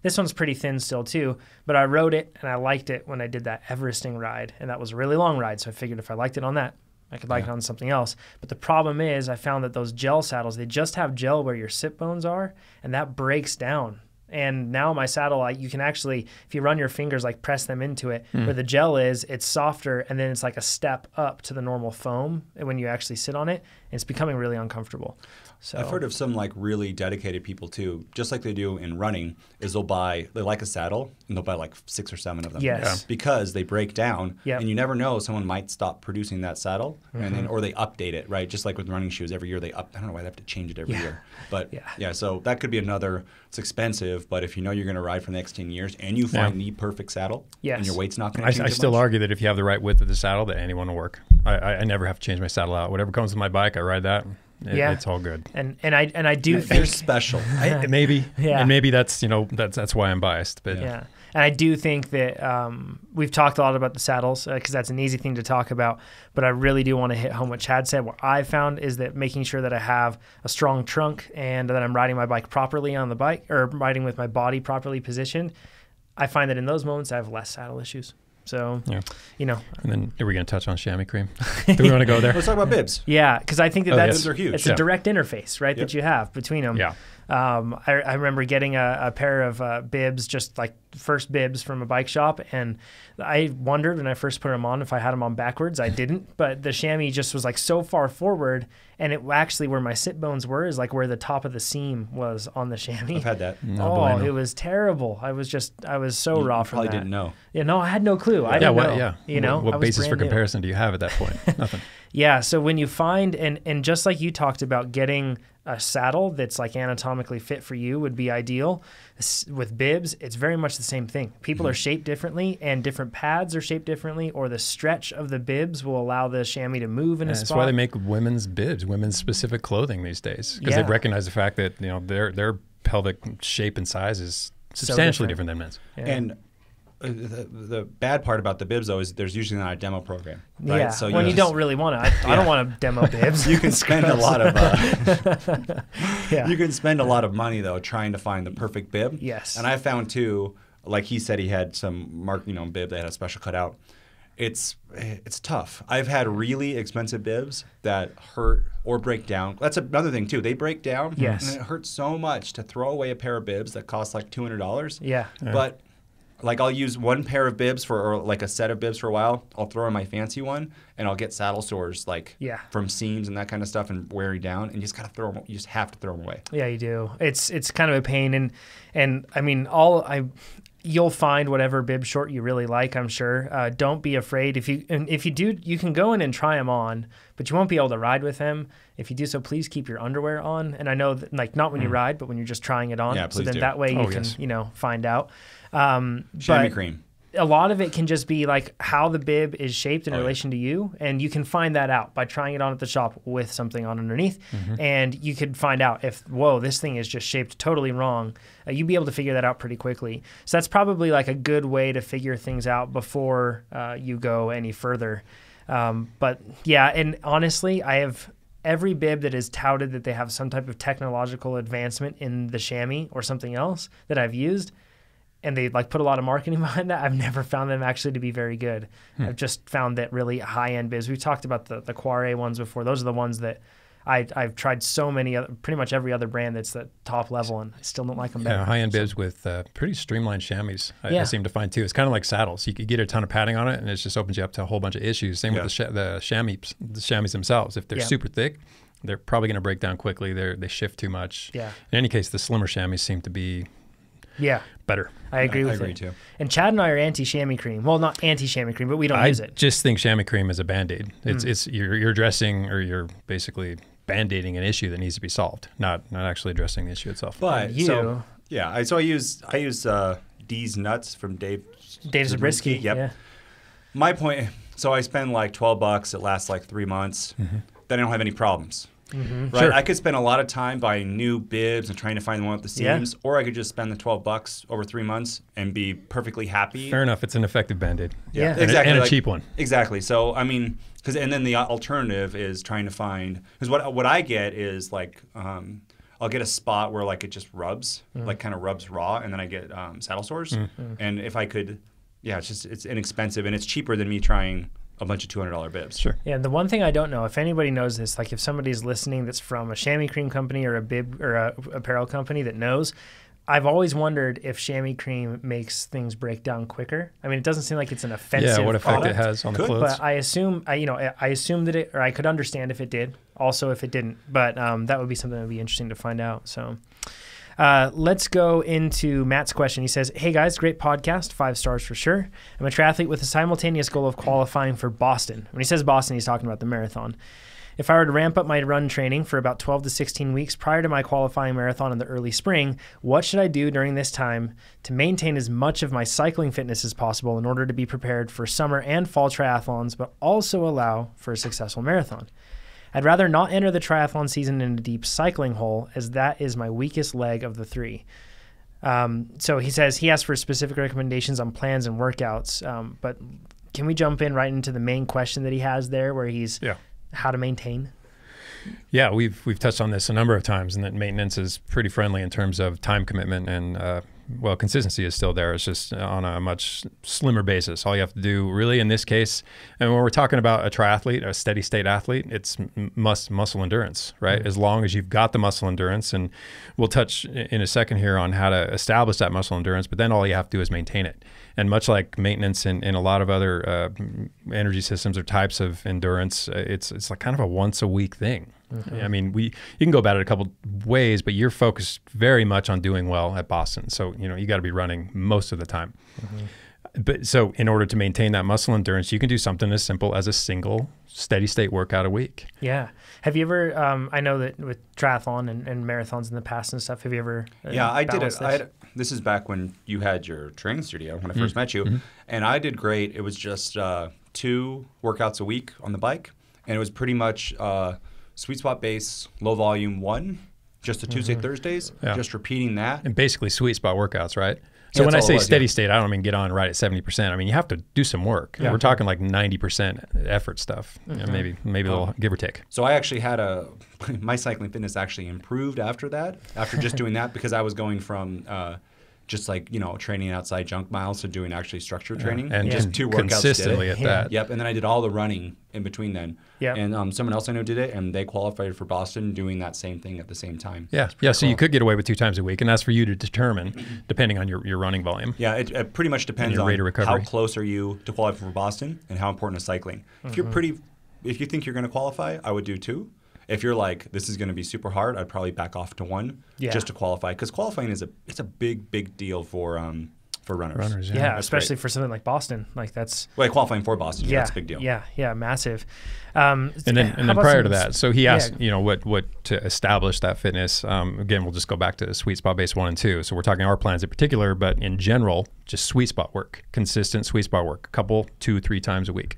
This one's pretty thin still too, but I rode it and I liked it when I did that Everesting ride, and that was a really long ride, so I figured if I liked it on that, I could like it on something else. But the problem is I found that those gel saddles, they just have gel where your sit bones are, and that breaks down. And now my saddle, you can actually, if you run your fingers, like press them into it, where the gel is, it's softer, and then it's like a step up to the normal foam when you actually sit on it. And it's becoming really uncomfortable. So I've heard of some like really dedicated people too, just like they do in running, is they like a saddle and they'll buy like 6 or 7 of them. Yes. Because they break down and you never know, someone might stop producing that saddle and then, or they update it, right? Just like with running shoes, every year I don't know why they have to change it every year. But so that could be it's expensive, but if you know you're going to ride for the next 10 years and you find the perfect saddle and your weight's not going to change I still argue that if you have the right width of the saddle, that anyone will work. I never have to change my saddle out. Whatever comes with my bike, I ride that. It's all good. And I do think you're special. Maybe. Yeah. And maybe that's why I'm biased. But and I do think that we've talked a lot about the saddles because that's an easy thing to talk about. But I really do want to hit home what Chad said. What I found is that making sure that I have a strong trunk and that I'm riding my bike properly on the bike, or riding with my body properly positioned, I find that in those moments I have less saddle issues. So, And then are we going to touch on chamois cream? Do we want to go there? Let's talk about bibs. Yeah, because I think that's bibs are huge. It's a direct interface, right, that you have between them. Yeah. I remember getting a pair of bibs, just like first bibs from a bike shop, and I wondered when I first put them on if I had them on backwards. I didn't, but the chamois just was like so far forward, and it actually where my sit bones were is like where the top of the seam was on the chamois. I've had that. It was terrible. I was so raw from that. You probably didn't know. Yeah, no, I had no clue. I didn't know. You know, what basis for comparison do you have at that point? Nothing. Yeah, so when you find, and just like you talked about, getting a saddle that's like anatomically fit for you would be ideal. With bibs, it's very much the same thing. People are shaped differently, and different pads are shaped differently, or the stretch of the bibs will allow the chamois to move in a spot. That's why they make women's bibs, women's specific clothing these days, because they recognize the fact that their pelvic shape and size is substantially different than men's. Yeah. And the bad part about the bibs, though, is there's usually not a demo program. Right? Yeah, so you don't really want to. I don't want to demo bibs. You can spend a lot of you can spend a lot of money though trying to find the perfect bib. Yes. And I found too, like he said, he had some bib that had a special cutout. It's tough. I've had really expensive bibs that hurt or break down. That's another thing too. They break down. Yes. And it hurts so much to throw away a pair of bibs that cost like $200. Yeah. But like I'll use one pair of bibs or like a set of bibs for a while. I'll throw in my fancy one, and I'll get saddle sores from seams and that kind of stuff and wearing down, and you just gotta throw them. You just have to throw them away. Yeah, you do. It's kind of a pain, and I mean you'll find whatever bib short you really like, I'm sure. Don't be afraid. If you do, you can go in and try them on, but you won't be able to ride with them. If you do so, please keep your underwear on. And I know that, like, not when you ride, but when you're just trying it on. Yeah, so then do. that way you can find out. Chamois cream. a lot of it can just be like how the bib is shaped in relation to you, and you can find that out by trying it on at the shop with something on underneath, and you could find out if, whoa, this thing is just shaped totally wrong. You'd be able to figure that out pretty quickly. So that's probably like a good way to figure things out before you go any further. But yeah, and honestly, I have every bib that is touted that they have some type of technological advancement in the chamois or something else that I've used, and they like put a lot of marketing behind that, I've never found them actually to be very good. I've just found that really high-end bibs. We've talked about the Quarry ones before. Those are the ones that I've tried so many, pretty much every other brand that's the top level, and I still don't like them better. Yeah, high-end bibs with pretty streamlined chamois, I seem to find too. It's kind of like saddles. You could get a ton of padding on it, and it just opens you up to a whole bunch of issues. Same with the chamois themselves. If they're super thick, they're probably going to break down quickly. They shift too much. Yeah. In any case, the slimmer chamois seem to be better. I agree with it too. And Chad and I are anti-chamois cream. Well, not anti-chamois cream, but we don't use it. I just think chamois cream is a Band-Aid. It's you're addressing, or you're basically Band-Aiding an issue that needs to be solved, not actually addressing the issue itself. But I use D's nuts from Dave Zabriskie. Yep. Yeah. My point. So I spend like $12. It lasts like 3 months. Then I don't have any problems. Right? Sure. I could spend a lot of time buying new bibs and trying to find the one with the seams, or I could just spend the $12 over 3 months and be perfectly happy. Fair enough. It's an effective Band-Aid. Yeah. Exactly. And a cheap one. Exactly. So, I mean, and then the alternative is trying to find, because what I get is like, I'll get a spot where like it just rubs, like kind of rubs raw, and then I get saddle sores. And if I could, it's inexpensive, and it's cheaper than me trying a bunch of $200 bibs. Sure. Yeah, and the one thing I don't know, if anybody knows this, like if somebody's listening that's from a chamois cream company or a bib or a apparel company that knows, I've always wondered if chamois cream makes things break down quicker. I mean, it doesn't seem like it's an offensive what effect product, it has on the clothes. But I assume that it, or I could understand if it did, also if it didn't. But that would be something that would be interesting to find out. So let's go into Matt's question. He says, hey guys, great podcast, 5 stars for sure. I'm a triathlete with a simultaneous goal of qualifying for Boston. When he says Boston, he's talking about the marathon. If I were to ramp up my run training for about 12 to 16 weeks prior to my qualifying marathon in the early spring, what should I do during this time to maintain as much of my cycling fitness as possible in order to be prepared for summer and fall triathlons, but also allow for a successful marathon? I'd rather not enter the triathlon season in a deep cycling hole, as that is my weakest leg of the 3. So he says he asked for specific recommendations on plans and workouts, but can we jump in right into the main question that he has there, where he's how to maintain? Yeah, we've touched on this a number of times, and that maintenance is pretty friendly in terms of time commitment, and consistency is still there. It's just on a much slimmer basis. All you have to do really in this case, and when we're talking about a triathlete, a steady state athlete, it's muscle endurance, right? As long as you've got the muscle endurance, and we'll touch in a second here on how to establish that muscle endurance, but then all you have to do is maintain it. And much like maintenance in a lot of other energy systems or types of endurance, it's like kind of a once a week thing. I mean, you can go about it a couple ways, but you're focused very much on doing well at Boston. So, you got to be running most of the time. But so in order to maintain that muscle endurance, you can do something as simple as a single steady state workout a week. Yeah. Have you ever, I know that with triathlon and marathons in the past and stuff, have you ever I did it. This is back when you had your training studio, when I first met you, and I did great. It was just 2 workouts a week on the bike, and it was pretty much sweet spot base, low volume 1, just the Tuesday, Thursdays, just repeating that. And basically sweet spot workaux, right? So when I say steady state, I don't mean get on right at 70%. I mean, you have to do some work. We're talking like 90% effort stuff, maybe a little give or take. So I actually had my cycling fitness actually improved after that, after just doing that, because I was going from just like, training outside junk miles to doing actually structured training. And just 2 workouts consistently at that. Yep. And then I did all the running in between then. Yep. And someone else I know did it, and they qualified for Boston doing that same thing at the same time. Yeah. Yeah. So you could get away with 2 times a week, and that's for you to determine depending on your running volume. Yeah. It pretty much depends on how close are you to qualify for Boston and how important is cycling. If you think you're going to qualify, I would do 2. If you're like, this is going to be super hard, I'd probably back off to 1 just to qualify, because qualifying is a big deal for for runners. Yeah, That's especially great. for something like Boston. Like that's qualifying for Boston. Yeah, that's a big deal. Yeah, massive. And then prior to that, so he asked, what to establish that fitness. Again, we'll just go back to sweet spot base 1 and 2. So we're talking our plans in particular, but in general, just sweet spot work, consistent sweet spot work, a couple, 2-3 times a week.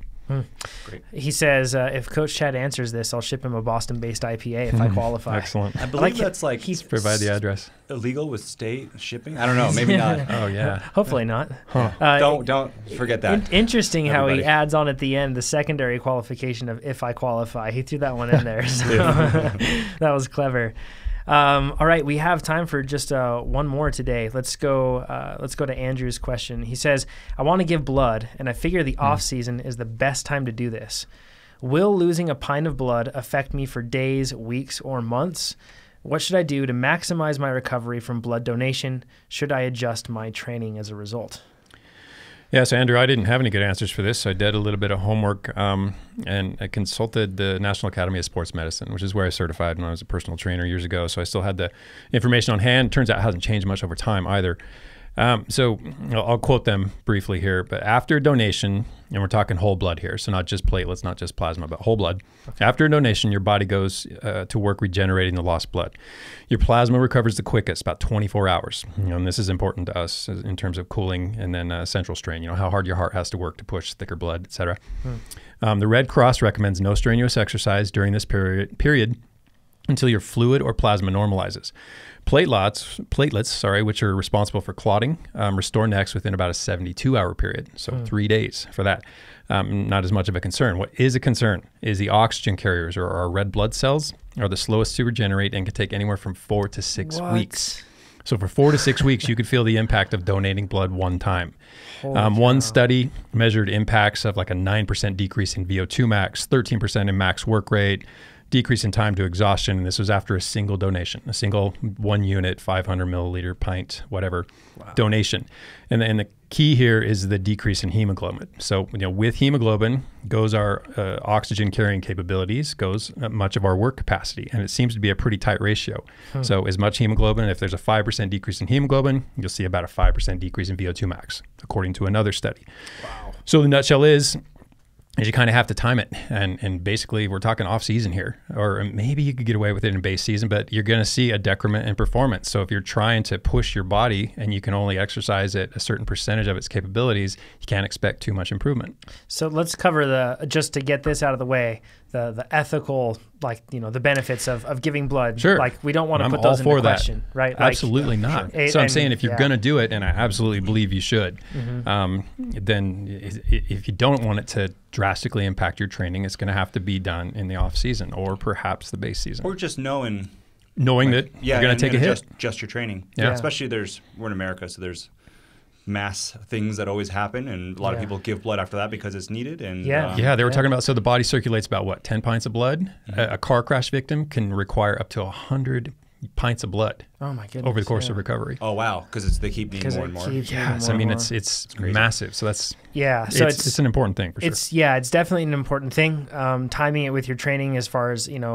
Great. He says, if Coach Chad answers this, I'll ship him a Boston-based IPA if I qualify. Excellent. I believe that's like provide the address. Illegal with state shipping. I don't know. Maybe not. Oh yeah. Hopefully not. Don't forget that. Interesting how he Everybody. adds on at the end the secondary qualification of if I qualify. He threw that one in there. So that was clever. All right, we have time for just one more today. Let's go to Andrew's question. He says, I want to give blood, and I figure the off season is the best time to do this. Will losing a pint of blood affect me for days, weeks, or months? What should I do to maximize my recovery from blood donation? Should I adjust my training as a result? Yeah, so Andrew, I didn't have any good answers for this, so I did a little bit of homework, and I consulted the National Academy of Sports Medicine, which is where I certified when I was a personal trainer years ago. So I still had the information on hand. Turns out it hasn't changed much over time either. So I'll quote them briefly here, but after donation, and we're talking whole blood here, so not just platelets, not just plasma, but whole blood. Okay. After donation, your body goes to work regenerating the lost blood. Your plasma recovers the quickest, about 24 hours. And this is important to us in terms of cooling and then central strain, how hard your heart has to work to push thicker blood, et cetera. The Red Cross recommends no strenuous exercise during this period until your fluid or plasma normalizes. Platelets, which are responsible for clotting, restore next within about a 72-hour period, so 3 days for that. Not as much of a concern. What is a concern is the oxygen carriers, or our red blood cells, are the slowest to regenerate and can take anywhere from 4 to 6 weeks. So for 4 to 6 weeks, you could feel the impact of donating blood one time. One study measured impacts of like a 9% decrease in VO2 max, 13% in max work rate, decrease in time to exhaustion, and this was after a single donation, a single 1 unit, 500 milliliter pint, whatever donation. And the key here is the decrease in hemoglobin. So with hemoglobin goes our oxygen carrying capabilities, goes much of our work capacity, and it seems to be a pretty tight ratio. So as much hemoglobin, if there's a 5% decrease in hemoglobin, you'll see about a 5% decrease in VO2 max, according to another study. So the nutshell is you kind of have to time it. And basically we're talking off season here, or maybe you could get away with it in base season, but you're going to see a decrement in performance. So if you're trying to push your body and you can only exercise at a certain percentage of its capabilities, you can't expect too much improvement. So let's cover just to get this out of the way, the ethical, the benefits of giving blood. Sure. Like we don't want to put those into question, right? Absolutely not. Sure. So I'm saying if you're going to do it, and I absolutely believe you should, then if you don't want it to drastically impact your training, it's going to have to be done in the off season or perhaps the base season. Or just knowing that you're going to take a hit. Just your training. Yeah. Especially we're in America, so there's mass things that always happen, and a lot of people give blood after that because it's needed. And they were talking about, so the body circulates about 10 pints of blood. A car crash victim can require up to 100 pints of blood. Oh my goodness! Over the course of recovery. Oh wow! Because they keep needing more and more. Yes, I mean it's massive. So that's So it's an important thing for sure. It's definitely an important thing. Timing it with your training, as far as and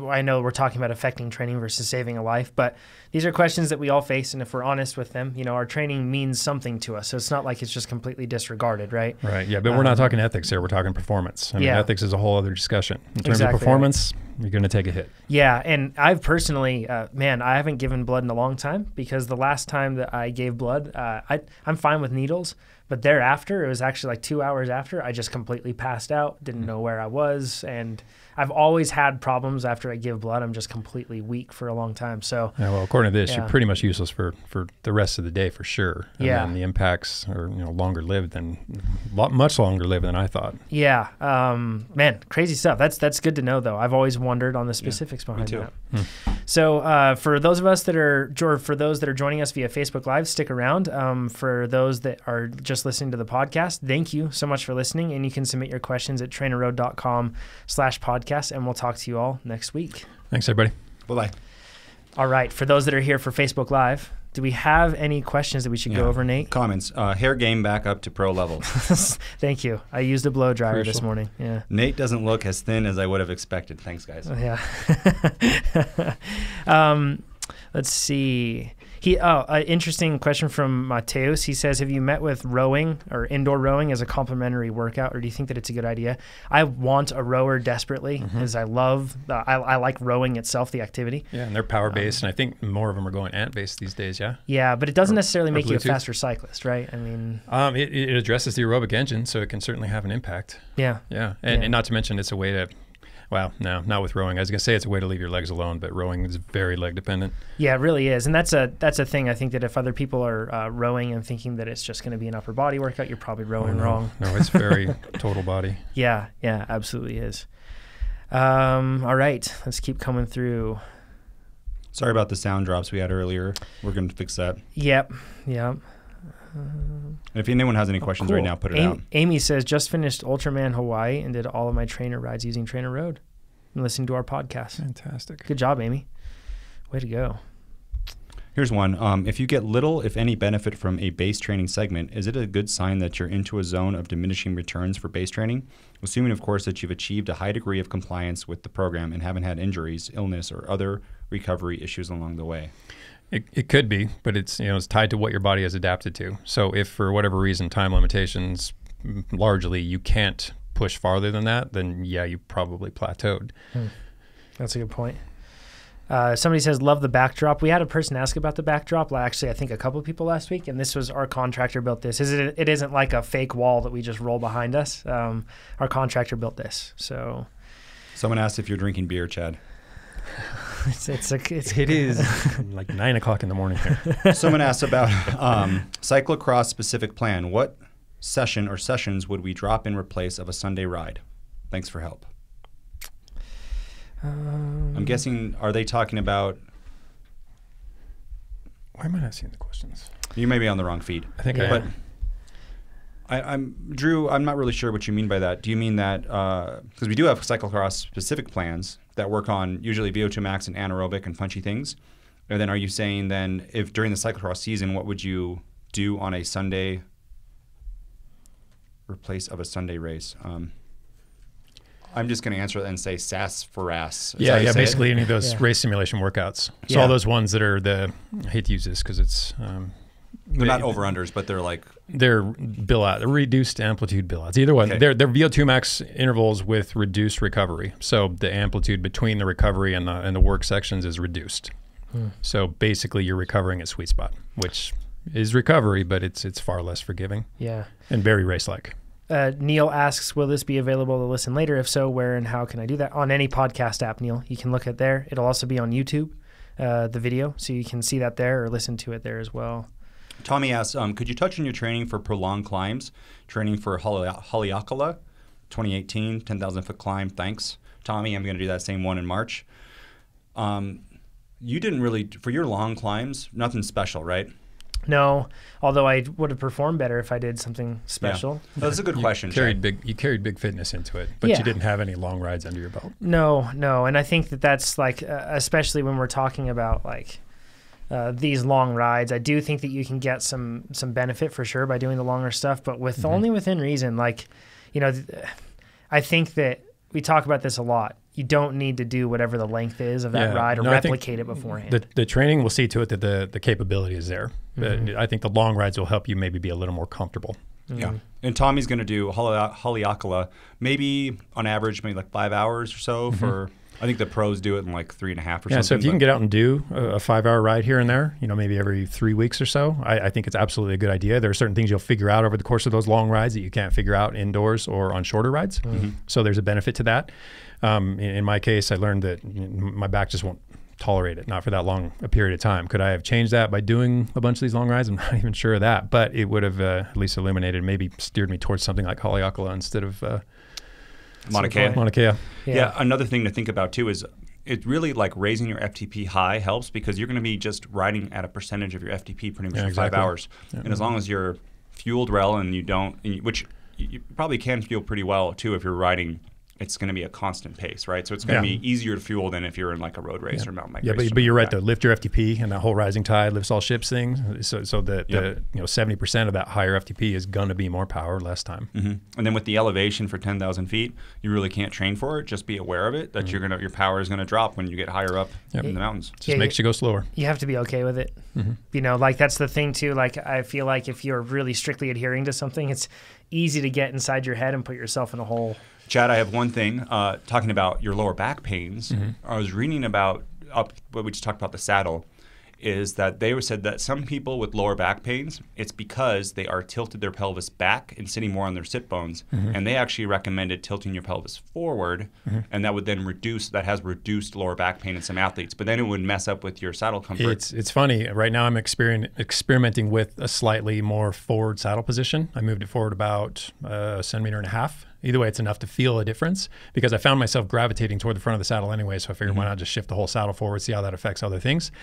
I know we're talking about affecting training versus saving a life, but these are questions that we all face, and if we're honest with them, our training means something to us. So it's not like it's just completely disregarded, right? Right. Yeah, but we're not talking ethics here. We're talking performance. I mean, ethics is a whole other discussion. In terms of performance, you're going to take a hit. Yeah, and I've personally, I haven't given blood in a long time, because the last time that I gave blood, I'm fine with needles, but thereafter, it was actually like 2 hours after, I just completely passed out, didn't know where I was, and I've always had problems after I give blood. I'm just completely weak for a long time. So, well, according to this, you're pretty much useless for the rest of the day for sure. And the impacts are longer lived much longer lived than I thought. Yeah, man, crazy stuff. That's good to know though. I've always wondered on the specifics behind that. So for those that are joining us via Facebook Live, stick around. For those that are just listening to the podcast, thank you so much for listening. And you can submit your questions at TrainerRoad.com/podcast. And we'll talk to you all next week. Thanks, everybody. Bye-bye. All right. For those that are here for Facebook Live, do we have any questions that we should go over, Nate? Comments. Hair game back up to pro level. Thank you. I used a blow dryer this morning. Yeah. Nate doesn't look as thin as I would have expected. Thanks, guys. Yeah. Let's see. Interesting question from Mateus. He says, have you met with rowing or indoor rowing as a complementary workout, or do you think that it's a good idea? I want a rower desperately because I like rowing itself, the activity. Yeah, and they're power-based, and I think more of them are going ant-based these days, yeah? Yeah, but it doesn't necessarily make you a Bluetooth. faster cyclist, right? I mean... It addresses the aerobic engine, so it can certainly have an impact. Yeah. Yeah, and not to mention it's a way to... Well, no, not with rowing. I was going to say it's a way to leave your legs alone, but rowing is very leg dependent. Yeah, it really is. And that's a thing. I think that if other people are rowing and thinking that it's just going to be an upper body workout, you're probably rowing wrong. No, it's very total body. Yeah, absolutely is. All right, let's keep coming through. Sorry about the sound drops we had earlier. We're going to fix that. Yep. And if anyone has any questions cool. right now, put it out. Amy says, just finished Ultraman Hawaii and did all of my trainer rides using TrainerRoad and listening to our podcast. Fantastic. Good job, Amy. Way to go. Here's one. If you get little, if any, benefit from a base training segment, is it a good sign that you're into a zone of diminishing returns for base training? Assuming, of course, that you've achieved a high degree of compliance with the program and haven't had injuries, illness, or other recovery issues along the way. It could be, but it's tied to what your body has adapted to. So if for whatever reason, time limitations, largely you can't push farther than that, then yeah, you probably plateaued. That's a good point. Somebody says, love the backdrop. We had a person ask about the backdrop. Actually, I think a couple of people last week, and this was our contractor built this. It isn't like a fake wall that we just roll behind us. Our contractor built this. So, someone asked if you're drinking beer, Chad. It is like 9 o'clock in the morning here. Someone asked about cyclocross specific plan. What session or sessions would we drop in replace of a Sunday ride? Thanks for help. I'm guessing, are they talking about... Why am I not seeing the questions? You may be on the wrong feed. I think I am. I'm Drew, I'm not really sure what you mean by that. Do you mean that, because we do have cyclocross specific plans that work on usually VO2 max and anaerobic and punchy things. And then are you saying then if during the cyclocross season, what would you do on a Sunday replace of a Sunday race? I'm just going to answer that and say SAS for ass. Yeah, basically any of those race simulation workouts. So all those ones that are I hate to use this because it's... they're not over-unders, but they're like... They're bill-out, reduced amplitude bill-outs. Either one. Okay. They're VO2 max intervals with reduced recovery. So the amplitude between the recovery and the work sections is reduced. So basically you're recovering at sweet spot, which is recovery, but it's far less forgiving. Yeah. And very race-like. Neil asks, will this be available to listen later? If so, where and how can I do that? On any podcast app, Neil. You can look at there. It'll also be on YouTube, the video, so you can see that there or listen to it there as well. Tommy asks, could you touch on your training for prolonged climbs? Training for Haleakala, 2018, 10,000-foot climb. Thanks. Tommy, I'm going to do that same one in March. You didn't really, for your long climbs, nothing special, right? No, although I would have performed better if I did something special. Yeah. That's a good question. You carried big fitness into it, but you didn't have any long rides under your belt. No, and I think that's like, especially when we're talking about like these long rides, I do think that you can get some benefit for sure by doing the longer stuff, but with only within reason. Like, I think that we talk about this a lot. You don't need to do whatever the length is of that ride or replicate it beforehand. The training will see to it that the capability is there. I think the long rides will help you maybe be a little more comfortable. Yeah. And Tommy's going to do Haleakala, maybe on average, maybe like 5 hours or so for, I think the pros do it in like 3.5 or something. Yeah, so if you can get out and do a 5-hour ride here and there, maybe every 3 weeks or so, I think it's absolutely a good idea. There are certain things you'll figure out over the course of those long rides that you can't figure out indoors or on shorter rides. So there's a benefit to that. In my case, I learned that my back just won't tolerate it, not for that long a period of time. Could I have changed that by doing a bunch of these long rides? I'm not even sure of that, but it would have at least eliminated, maybe steered me towards something like Haleakala instead of Mauna Kea. Yeah, another thing to think about too is it really like raising your FTP high helps because you're going to be just riding at a percentage of your FTP pretty much for 5 hours. Yeah. And as long as you're fueled well and you don't, which you probably can fuel pretty well too if you're riding it's going to be a constant pace, right? So it's going to be easier to fuel than if you're in like a road race or mountain bike race. But you're right though. Lift your FTP and that whole rising tide lifts all ships thing. So that the 70% of that higher FTP is going to be more power, less time. And then with the elevation for 10,000 feet, you really can't train for it. Just be aware of it that your power is going to drop when you get higher up in the mountains. Just makes you go slower. You have to be okay with it. You know, like that's the thing too. Like I feel like if you're really strictly adhering to something, it's easy to get inside your head and put yourself in a hole. Chad, I have one thing, talking about your lower back pains. I was reading about, what we just talked about the saddle, is that they said that some people with lower back pains, it's because they are tilted their pelvis back and sitting more on their sit bones. And they actually recommended tilting your pelvis forward, and that would then that has reduced lower back pain in some athletes. But then it would mess up with your saddle comfort. It's funny. Right now I'm experimenting with a slightly more forward saddle position. I moved it forward about a centimeter and a half. Either way, it's enough to feel a difference because I found myself gravitating toward the front of the saddle anyway. So I figured why not just shift the whole saddle forward, see how that affects other things.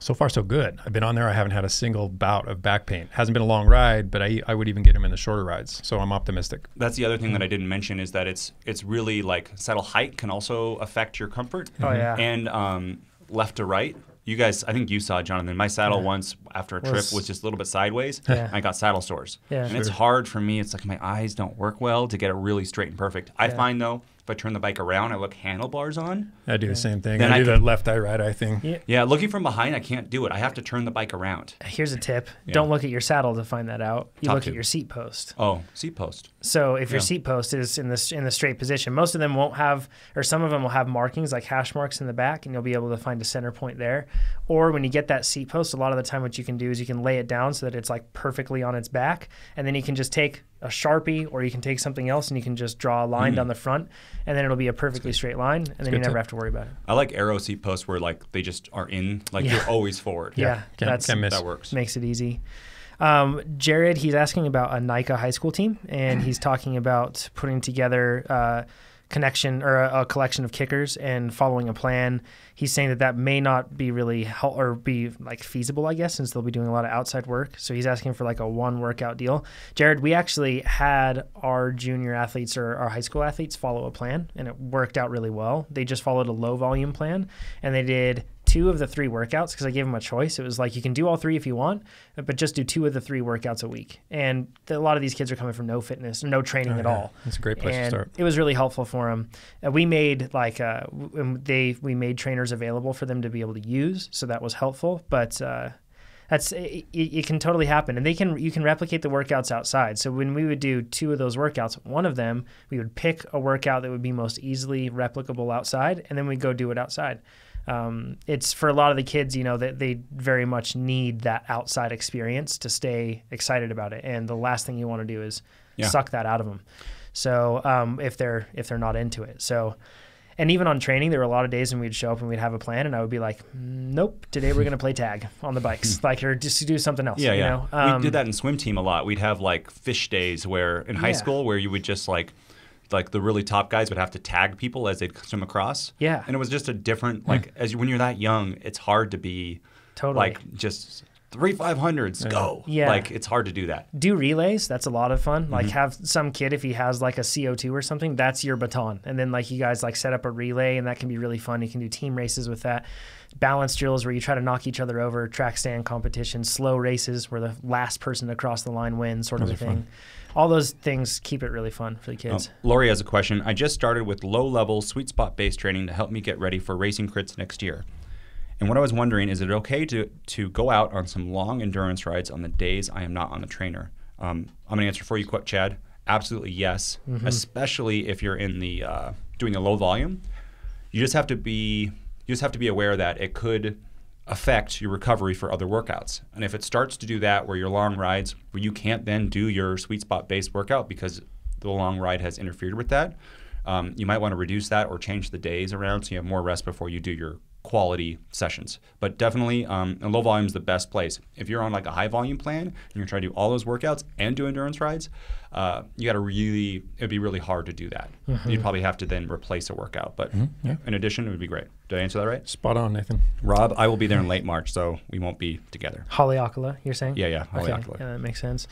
So far, so good. I've been on there. I haven't had a single bout of back pain. Hasn't been a long ride, but I would even get them in the shorter rides. So I'm optimistic. That's the other thing that I didn't mention is that it's really like saddle height can also affect your comfort. Oh, yeah. And left to right. You guys, I think you saw, Jonathan, my saddle once after a trip was just a little bit sideways. I got saddle sores. And it's hard for me. It's like my eyes don't work well to get it really straight and perfect. I find, though, if I turn the bike around, I look handlebars on. I do the same thing. Then I do the left eye, right eye thing. Yeah, looking from behind, I can't do it. I have to turn the bike around. Here's a tip. Don't look at your saddle to find that out. You look at your seat post. Oh, seat post. So if your seat post is in the straight position, most of them won't have, or some of them will have markings like hash marks in the back, and you'll be able to find a center point there. Or when you get that seat post, a lot of the time what you can do is you can lay it down so that it's like perfectly on its back, and then you can just take a Sharpie or you can take something else and you can just draw a line down the front, and then it'll be a perfectly straight line, and then you never have to worry about it. I like arrow seat posts where like they just are in, like you're always forward. That works. Makes it easy. Jared, he's asking about a NICA high school team, and he's talking about putting together a collection of kickers and following a plan. He's saying that may not be really be like feasible, I guess, since they'll be doing a lot of outside work. So he's asking for like a one workout deal. Jared, we actually had our junior athletes or our high school athletes follow a plan, and it worked out really well. They just followed a low volume plan, and they did 2 of the 3 workouts because I gave them a choice. It was like, you can do all 3 if you want, but just do 2 of the 3 workouts a week. And a lot of these kids are coming from no fitness, no training at all. That's a great place to start. It was really helpful for them. We made we made trainers available for them to be able to use, so that was helpful. But it can totally happen, and you can replicate the workouts outside. So when we would do 2 of those workouts, one of them we would pick a workout that would be most easily replicable outside, and then we'd go do it outside. It's for a lot of the kids, that they very much need that outside experience to stay excited about it. And the last thing you want to do is suck that out of them. So, if they're not into it. So, and even on training, there were a lot of days when we'd show up and we'd have a plan, and I would be like, nope, today we're going to play tag on the bikes, or just do something else. We did that in swim team a lot. We'd have like fish days where in high school where you would just like the really top guys would have to tag people as they'd swim across. Yeah. And it was just a different, when you're that young, it's hard to be just 3 500s, go. Yeah. Like, it's hard to do that. Do relays. That's a lot of fun. Like, have some kid, if he has like a CO2 or something, that's your baton. And then you guys set up a relay, and that can be really fun. You can do team races with that. Balance drills where you try to knock each other over, track stand competitions, slow races where the last person to cross the line wins, sort of a thing. Fun. All those things keep it really fun for the kids. Lori has a question. I just started with low-level sweet spot-based training to help me get ready for racing crits next year. And what I was wondering, is it okay to go out on some long endurance rides on the days I am not on the trainer? I'm going to answer for you, Chad. Absolutely yes, especially if you're in the doing the low volume. You just have to be aware that it could affect your recovery for other workouts. And if it starts to do that where your long rides, where you can't then do your sweet spot based workout because the long ride has interfered with that, you might want to reduce that or change the days around so you have more rest before you do your quality sessions. But definitely, low volume is the best place. If you're on like a high volume plan and you're trying to do all those workouts and do endurance rides, it'd be really hard to do that. You'd probably have to then replace a workout. But in addition, it would be great. Did I answer that right? Spot on, Nathan. Rob, I will be there in late March, so we won't be together. Haleakala, you're saying? Yeah, Haleakala. Okay. Yeah, that makes sense.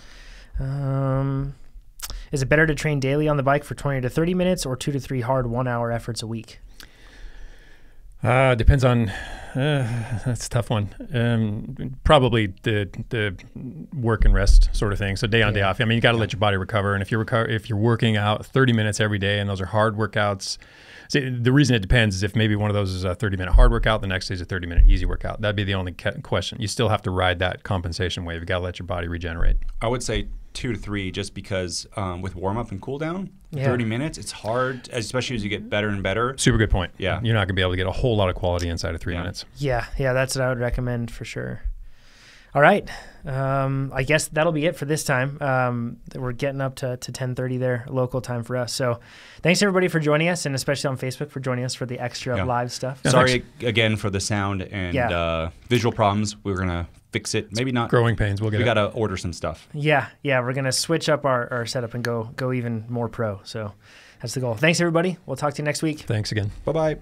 Is it better to train daily on the bike for 20 to 30 minutes or 2 to 3 hard 1 hour efforts a week? Depends on, that's a tough one. Probably the work and rest sort of thing. So day on, day off. I mean, you got to let your body recover. And if you're working out 30 minutes every day and those are hard workouts, see, the reason it depends is if maybe one of those is a 30-minute hard workout, the next day is a 30-minute easy workout. That'd be the only question. You still have to ride that compensation wave. You got to let your body regenerate. I would say 2 to 3, just because with warm up and cool down, 30 minutes, it's hard, especially as you get better and better. Super good point. Yeah. You're not going to be able to get a whole lot of quality inside of 3 minutes. Yeah, that's what I would recommend for sure. All right. I guess that'll be it for this time. We're getting up to 10:30 there, local time for us. So thanks everybody for joining us, and especially on Facebook for joining us for the extra live stuff. Sorry again for the sound and visual problems. We're going to fix it. Maybe not. Growing pains. We got to order some stuff. Yeah. We're going to switch up our setup and go even more pro. So that's the goal. Thanks everybody. We'll talk to you next week. Thanks again. Bye-bye.